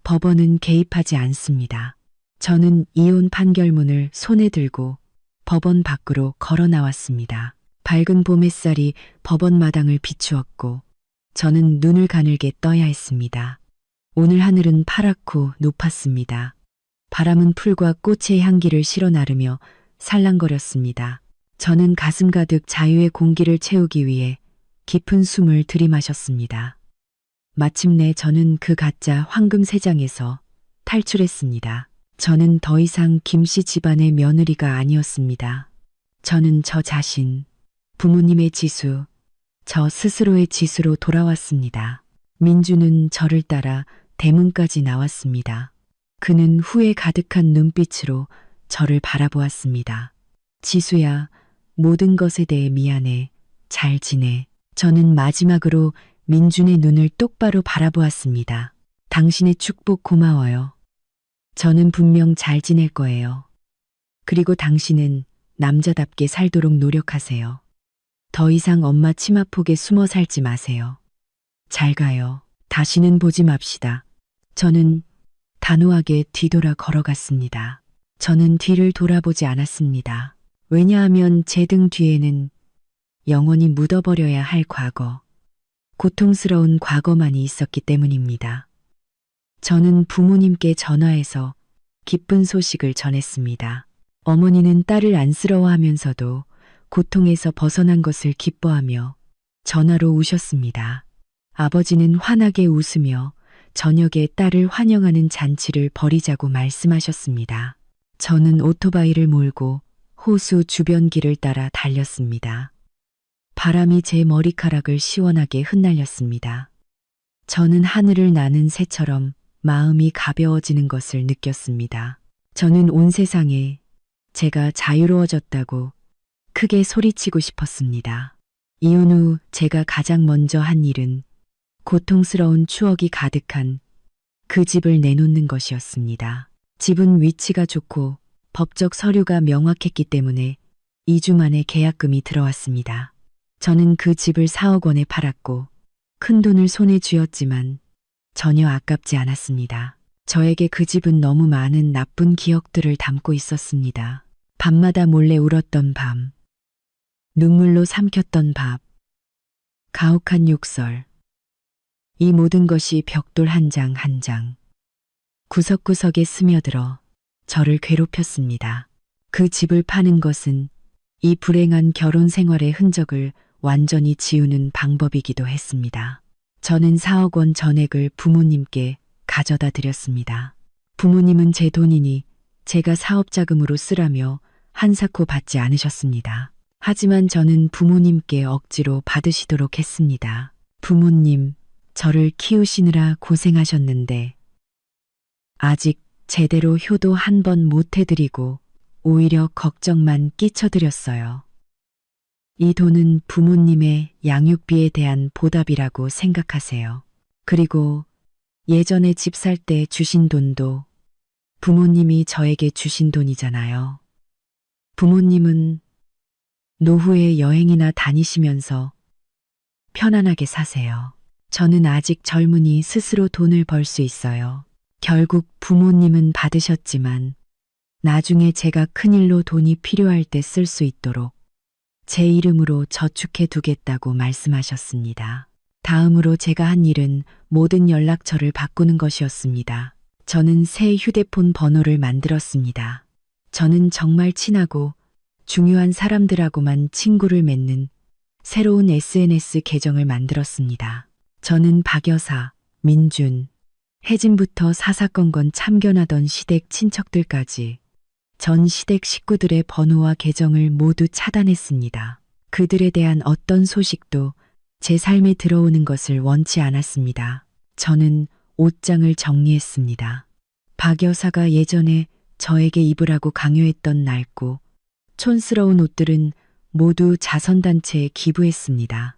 법원은 개입하지 않습니다. 저는 이혼 판결문을 손에 들고 법원 밖으로 걸어 나왔습니다. 밝은 봄 햇살이 법원 마당을 비추었고 저는 눈을 가늘게 떠야 했습니다. 오늘 하늘은 파랗고 높았습니다. 바람은 풀과 꽃의 향기를 실어 나르며 살랑거렸습니다. 저는 가슴 가득 자유의 공기를 채우기 위해 깊은 숨을 들이마셨습니다. 마침내 저는 그 가짜 황금 세장에서 탈출했습니다. 저는 더 이상 김씨 집안의 며느리가 아니었습니다. 저는 저 자신, 부모님의 지수, 저 스스로의 지수로 돌아왔습니다. 민주는 저를 따라 대문까지 나왔습니다. 그는 후회 가득한 눈빛으로 저를 바라보았습니다. 지수야, 모든 것에 대해 미안해. 잘 지내. 저는 마지막으로 민준의 눈을 똑바로 바라보았습니다. 당신의 축복 고마워요. 저는 분명 잘 지낼 거예요. 그리고 당신은 남자답게 살도록 노력하세요. 더 이상 엄마 치마폭에 숨어 살지 마세요. 잘 가요. 다시는 보지 맙시다. 저는 단호하게 뒤돌아 걸어갔습니다. 저는 뒤를 돌아보지 않았습니다. 왜냐하면 제 등 뒤에는 영원히 묻어버려야 할 과거, 고통스러운 과거만이 있었기 때문입니다. 저는 부모님께 전화해서 기쁜 소식을 전했습니다. 어머니는 딸을 안쓰러워하면서도 고통에서 벗어난 것을 기뻐하며 전화로 우셨습니다. 아버지는 환하게 웃으며 저녁에 딸을 환영하는 잔치를 벌이자고 말씀하셨습니다. 저는 오토바이를 몰고 호수 주변 길을 따라 달렸습니다. 바람이 제 머리카락을 시원하게 흩날렸습니다. 저는 하늘을 나는 새처럼 마음이 가벼워지는 것을 느꼈습니다. 저는 온 세상에 제가 자유로워졌다고 크게 소리치고 싶었습니다. 이혼 후 제가 가장 먼저 한 일은 고통스러운 추억이 가득한 그 집을 내놓는 것이었습니다. 집은 위치가 좋고 법적 서류가 명확했기 때문에 2주 만에 계약금이 들어왔습니다. 저는 그 집을 4억 원에 팔았고 큰 돈을 손에 쥐었지만 전혀 아깝지 않았습니다. 저에게 그 집은 너무 많은 나쁜 기억들을 담고 있었습니다. 밤마다 몰래 울었던 밤, 눈물로 삼켰던 밥, 가혹한 욕설, 이 모든 것이 벽돌 한 장 한 장, 구석구석에 스며들어 저를 괴롭혔습니다. 그 집을 파는 것은 이 불행한 결혼 생활의 흔적을 완전히 지우는 방법이기도 했습니다. 저는 4억 원 전액을 부모님께 가져다 드렸습니다. 부모님은 제 돈이니 제가 사업 자금으로 쓰라며 한사코 받지 않으셨습니다. 하지만 저는 부모님께 억지로 받으시도록 했습니다. 부모님, 저를 키우시느라 고생하셨는데 아직 제대로 효도 한 번 못 해드리고 오히려 걱정만 끼쳐드렸어요. 이 돈은 부모님의 양육비에 대한 보답이라고 생각하세요. 그리고 예전에 집 살 때 주신 돈도 부모님이 저에게 주신 돈이잖아요. 부모님은 노후에 여행이나 다니시면서 편안하게 사세요. 저는 아직 젊으니 스스로 돈을 벌 수 있어요. 결국 부모님은 받으셨지만 나중에 제가 큰일로 돈이 필요할 때 쓸 수 있도록 제 이름으로 저축해 두겠다고 말씀하셨습니다. 다음으로 제가 한 일은 모든 연락처를 바꾸는 것이었습니다. 저는 새 휴대폰 번호를 만들었습니다. 저는 정말 친하고 중요한 사람들하고만 친구를 맺는 새로운 SNS 계정을 만들었습니다. 저는 박 여사, 민준, 혜진부터 사사건건 참견하던 시댁 친척들까지 전 시댁 식구들의 번호와 계정을 모두 차단했습니다. 그들에 대한 어떤 소식도 제 삶에 들어오는 것을 원치 않았습니다. 저는 옷장을 정리했습니다. 박 여사가 예전에 저에게 입으라고 강요했던 낡고 촌스러운 옷들은 모두 자선단체에 기부했습니다.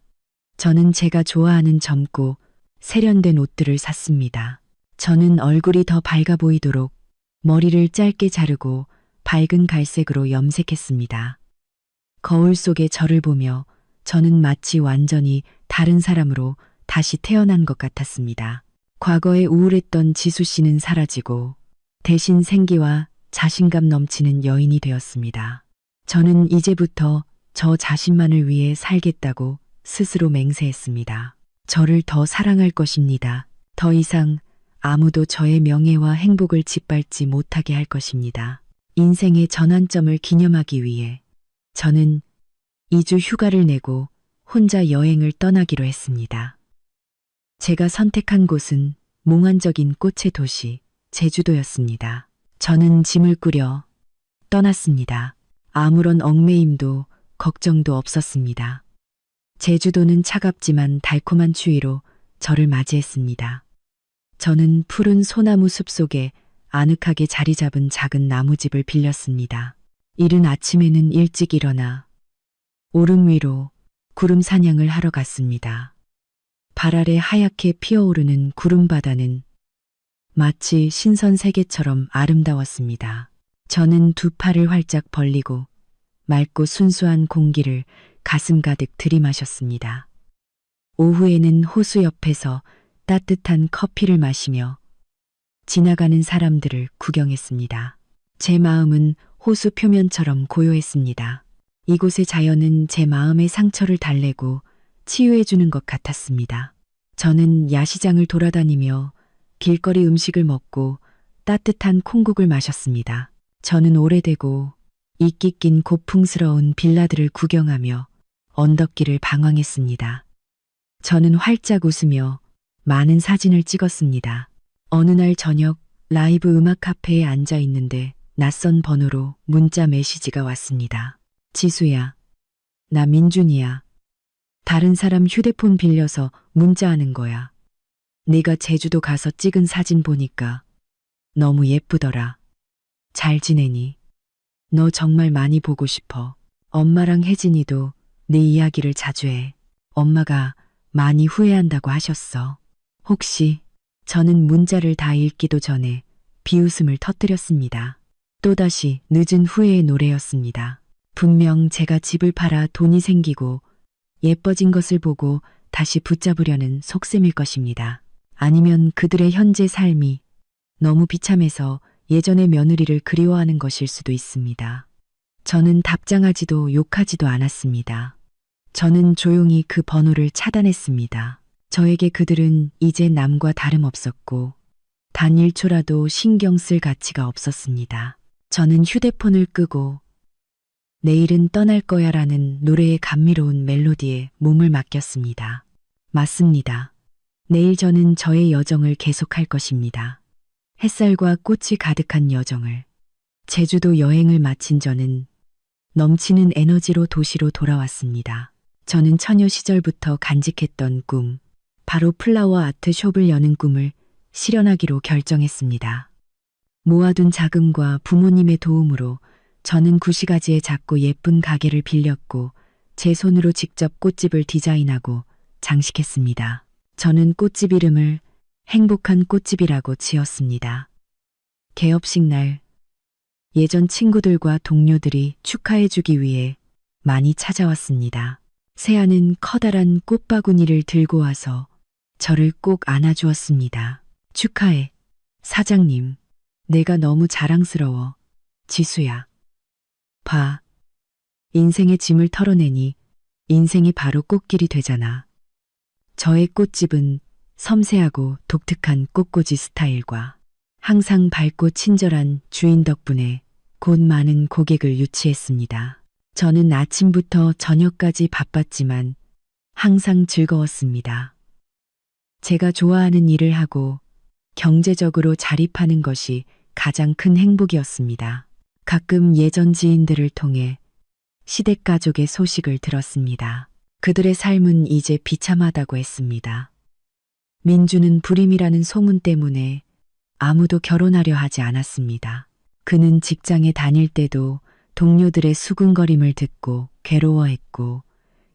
저는 제가 좋아하는 젊고 세련된 옷들을 샀습니다. 저는 얼굴이 더 밝아 보이도록 머리를 짧게 자르고 밝은 갈색으로 염색했습니다. 거울 속에 저를 보며 저는 마치 완전히 다른 사람으로 다시 태어난 것 같았습니다. 과거에 우울했던 지수 씨는 사라지고 대신 생기와 자신감 넘치는 여인이 되었습니다. 저는 이제부터 저 자신만을 위해 살겠다고 스스로 맹세했습니다. 저를 더 사랑할 것입니다. 더 이상 아무도 저의 명예와 행복을 짓밟지 못하게 할 것입니다. 인생의 전환점을 기념하기 위해 저는 2주 휴가를 내고 혼자 여행을 떠나기로 했습니다. 제가 선택한 곳은 몽환적인 꽃의 도시 제주도였습니다. 저는 짐을 꾸려 떠났습니다. 아무런 얽매임도 걱정도 없었습니다. 제주도는 차갑지만 달콤한 추위로 저를 맞이했습니다. 저는 푸른 소나무 숲 속에 아늑하게 자리 잡은 작은 나무집을 빌렸습니다. 이른 아침에는 일찍 일어나 오름 위로 구름 사냥을 하러 갔습니다. 발 아래 하얗게 피어오르는 구름바다는 마치 신선 세계처럼 아름다웠습니다. 저는 두 팔을 활짝 벌리고 맑고 순수한 공기를 가슴 가득 들이마셨습니다. 오후에는 호수 옆에서 따뜻한 커피를 마시며 지나가는 사람들을 구경했습니다. 제 마음은 호수 표면처럼 고요했습니다. 이곳의 자연은 제 마음의 상처를 달래고 치유해주는 것 같았습니다. 저는 야시장을 돌아다니며 길거리 음식을 먹고 따뜻한 콩국을 마셨습니다. 저는 오래되고 이끼 낀 고풍스러운 빌라들을 구경하며 언덕길을 방황했습니다. 저는 활짝 웃으며 많은 사진을 찍었습니다. 어느 날 저녁 라이브 음악 카페에 앉아 있는데 낯선 번호로 문자 메시지가 왔습니다. 지수야, 나 민준이야. 다른 사람 휴대폰 빌려서 문자하는 거야. 네가 제주도 가서 찍은 사진 보니까 너무 예쁘더라. 잘 지내니? 너 정말 많이 보고 싶어. 엄마랑 혜진이도 네 이야기를 자주 해. 엄마가 많이 후회한다고 하셨어. 혹시 저는 문자를 다 읽기도 전에 비웃음을 터뜨렸습니다. 또다시 늦은 후회의 노래였습니다. 분명 제가 집을 팔아 돈이 생기고 예뻐진 것을 보고 다시 붙잡으려는 속셈일 것입니다. 아니면 그들의 현재 삶이 너무 비참해서 예전의 며느리를 그리워하는 것일 수도 있습니다. 저는 답장하지도 욕하지도 않았습니다. 저는 조용히 그 번호를 차단했습니다. 저에게 그들은 이제 남과 다름없었고 단 1초라도 신경 쓸 가치가 없었습니다. 저는 휴대폰을 끄고 내일은 떠날 거야 라는 노래의 감미로운 멜로디에 몸을 맡겼습니다. 맞습니다. 내일 저는 저의 여정을 계속할 것입니다. 햇살과 꽃이 가득한 여정을. 제주도 여행을 마친 저는 넘치는 에너지로 도시로 돌아왔습니다. 저는 처녀 시절부터 간직했던 꿈, 바로 플라워 아트 숍을 여는 꿈을 실현하기로 결정했습니다. 모아둔 자금과 부모님의 도움으로 저는 구시가지의 작고 예쁜 가게를 빌렸고 제 손으로 직접 꽃집을 디자인하고 장식했습니다. 저는 꽃집 이름을 행복한 꽃집이라고 지었습니다. 개업식 날 예전 친구들과 동료들이 축하해주기 위해 많이 찾아왔습니다. 세아는 커다란 꽃바구니를 들고 와서 저를 꼭 안아주었습니다. 축하해, 사장님. 내가 너무 자랑스러워. 지수야. 봐. 인생의 짐을 털어내니 인생이 바로 꽃길이 되잖아. 저의 꽃집은 섬세하고 독특한 꽃꽂이 스타일과 항상 밝고 친절한 주인 덕분에 곧 많은 고객을 유치했습니다. 저는 아침부터 저녁까지 바빴지만 항상 즐거웠습니다. 제가 좋아하는 일을 하고 경제적으로 자립하는 것이 가장 큰 행복이었습니다. 가끔 예전 지인들을 통해 시댁 가족의 소식을 들었습니다. 그들의 삶은 이제 비참하다고 했습니다. 민주는 불임이라는 소문 때문에 아무도 결혼하려 하지 않았습니다. 그는 직장에 다닐 때도 동료들의 수군거림을 듣고 괴로워했고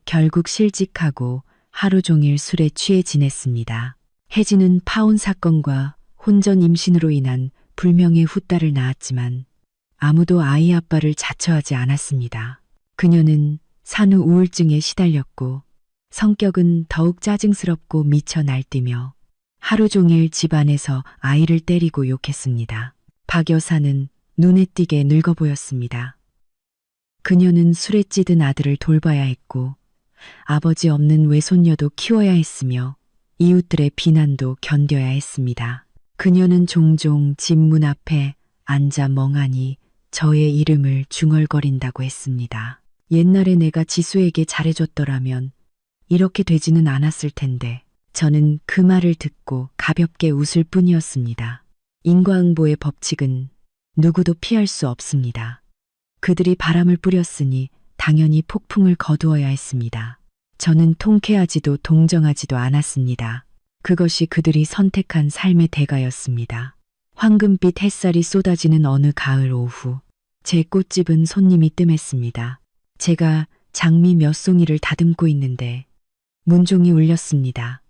결국 실직하고 하루 종일 술에 취해 지냈습니다. 혜진은 파혼 사건과 혼전 임신으로 인한 불명예 후딸을 낳았지만 아무도 아이 아빠를 자처하지 않았습니다. 그녀는 산후 우울증에 시달렸고 성격은 더욱 짜증스럽고 미쳐 날뛰며 하루 종일 집안에서 아이를 때리고 욕했습니다. 박 여사는 눈에 띄게 늙어 보였습니다. 그녀는 술에 찌든 아들을 돌봐야 했고 아버지 없는 외손녀도 키워야 했으며 이웃들의 비난도 견뎌야 했습니다. 그녀는 종종 집 문 앞에 앉아 멍하니 저의 이름을 중얼거린다고 했습니다. 옛날에 내가 지수에게 잘해줬더라면 이렇게 되지는 않았을 텐데. 저는 그 말을 듣고 가볍게 웃을 뿐이었습니다. 인과응보의 법칙은 누구도 피할 수 없습니다. 그들이 바람을 뿌렸으니 당연히 폭풍을 거두어야 했습니다. 저는 통쾌하지도 동정하지도 않았습니다. 그것이 그들이 선택한 삶의 대가였습니다. 황금빛 햇살이 쏟아지는 어느 가을 오후, 제 꽃집은 손님이 뜸했습니다. 제가 장미 몇 송이를 다듬고 있는데 문종이 울렸습니다.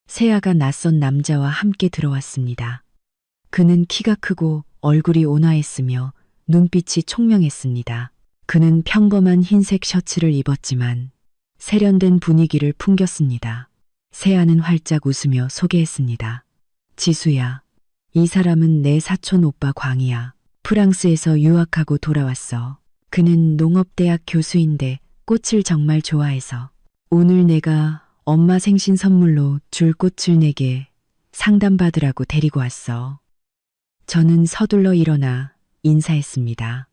세아가 낯선 남자와 함께 들어왔습니다. 그는 키가 크고 얼굴이 온화했으며 눈빛이 총명했습니다. 그는 평범한 흰색 셔츠를 입었지만 세련된 분위기를 풍겼습니다. 세아는 활짝 웃으며 소개했습니다. 지수야, 이 사람은 내 사촌 오빠 광이야. 프랑스에서 유학하고 돌아왔어. 그는 농업대학 교수인데 꽃을 정말 좋아해서 오늘 내가 엄마 생신 선물로 줄 꽃을 내게 상담받으라고 데리고 왔어. 저는 서둘러 일어나 인사했습니다.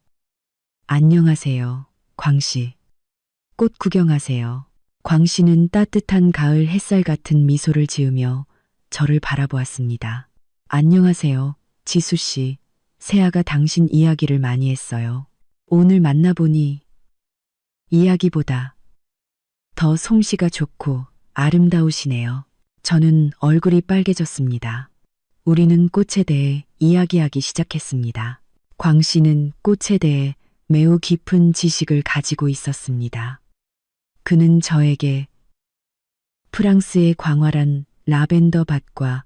안녕하세요, 광씨. 꽃 구경하세요. 광씨는 따뜻한 가을 햇살 같은 미소를 지으며 저를 바라보았습니다. 안녕하세요, 지수씨. 세아가 당신 이야기를 많이 했어요. 오늘 만나보니 이야기보다 더 솜씨가 좋고 아름다우시네요. 저는 얼굴이 빨개졌습니다. 우리는 꽃에 대해 이야기하기 시작했습니다. 광 씨는 꽃에 대해 매우 깊은 지식을 가지고 있었습니다. 그는 저에게 프랑스의 광활한 라벤더 밭과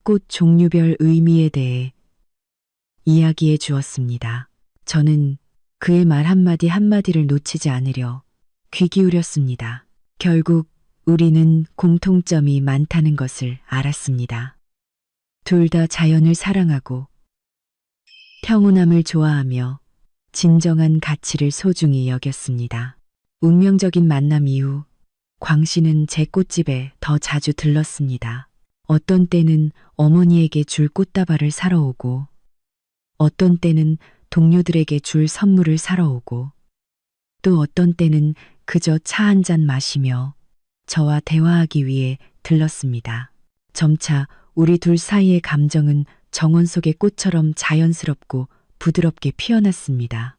꽃 종류별 의미에 대해 이야기해 주었습니다. 저는 그의 말 한마디 한마디를 놓치지 않으려 귀 기울였습니다. 결국 우리는 공통점이 많다는 것을 알았습니다. 둘 다 자연을 사랑하고 평온함을 좋아하며 진정한 가치를 소중히 여겼습니다. 운명적인 만남 이후 광 씨는 제 꽃집에 더 자주 들렀습니다. 어떤 때는 어머니에게 줄 꽃다발을 사러 오고 어떤 때는 동료들에게 줄 선물을 사러 오고 또 어떤 때는 그저 차 한 잔 마시며 저와 대화하기 위해 들렀습니다. 점차 우리 둘 사이의 감정은 정원 속의 꽃처럼 자연스럽고 부드럽게 피어났습니다.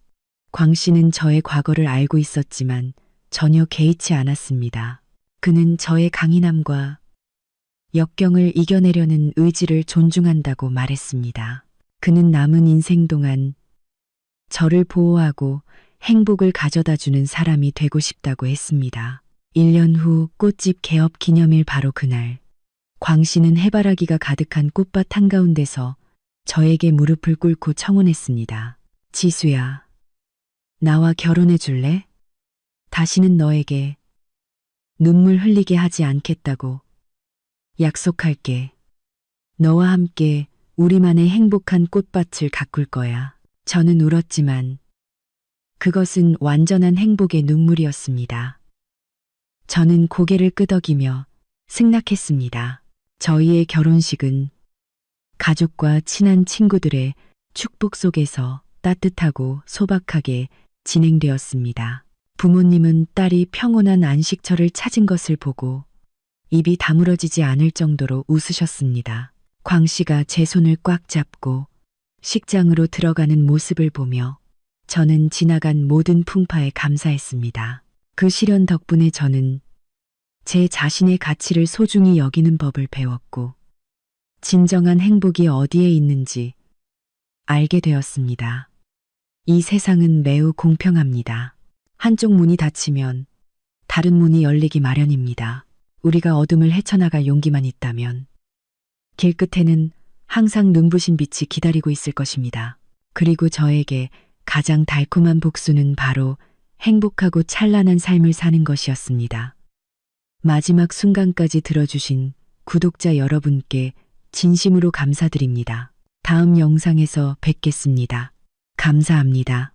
광 씨는 저의 과거를 알고 있었지만 전혀 개의치 않았습니다. 그는 저의 강인함과 역경을 이겨내려는 의지를 존중한다고 말했습니다. 그는 남은 인생 동안 저를 보호하고 행복을 가져다주는 사람이 되고 싶다고 했습니다. 1년 후 꽃집 개업 기념일 바로 그날, 광 씨는 해바라기가 가득한 꽃밭 한가운데서 저에게 무릎을 꿇고 청혼했습니다. 지수야, 나와 결혼해 줄래? 다시는 너에게 눈물 흘리게 하지 않겠다고 약속할게. 너와 함께 우리만의 행복한 꽃밭을 가꿀 거야. 저는 울었지만 그것은 완전한 행복의 눈물이었습니다. 저는 고개를 끄덕이며 승낙했습니다. 저희의 결혼식은 가족과 친한 친구들의 축복 속에서 따뜻하고 소박하게 진행되었습니다. 부모님은 딸이 평온한 안식처를 찾은 것을 보고 입이 다물어지지 않을 정도로 웃으셨습니다. 광 씨가 제 손을 꽉 잡고 식장으로 들어가는 모습을 보며 저는 지나간 모든 풍파에 감사했습니다. 그 시련 덕분에 저는 제 자신의 가치를 소중히 여기는 법을 배웠고 진정한 행복이 어디에 있는지 알게 되었습니다. 이 세상은 매우 공평합니다. 한쪽 문이 닫히면 다른 문이 열리기 마련입니다. 우리가 어둠을 헤쳐나갈 용기만 있다면 길 끝에는 항상 눈부신 빛이 기다리고 있을 것입니다. 그리고 저에게 가장 달콤한 복수는 바로 행복하고 찬란한 삶을 사는 것이었습니다. 마지막 순간까지 들어주신 구독자 여러분께 진심으로 감사드립니다. 다음 영상에서 뵙겠습니다. 감사합니다.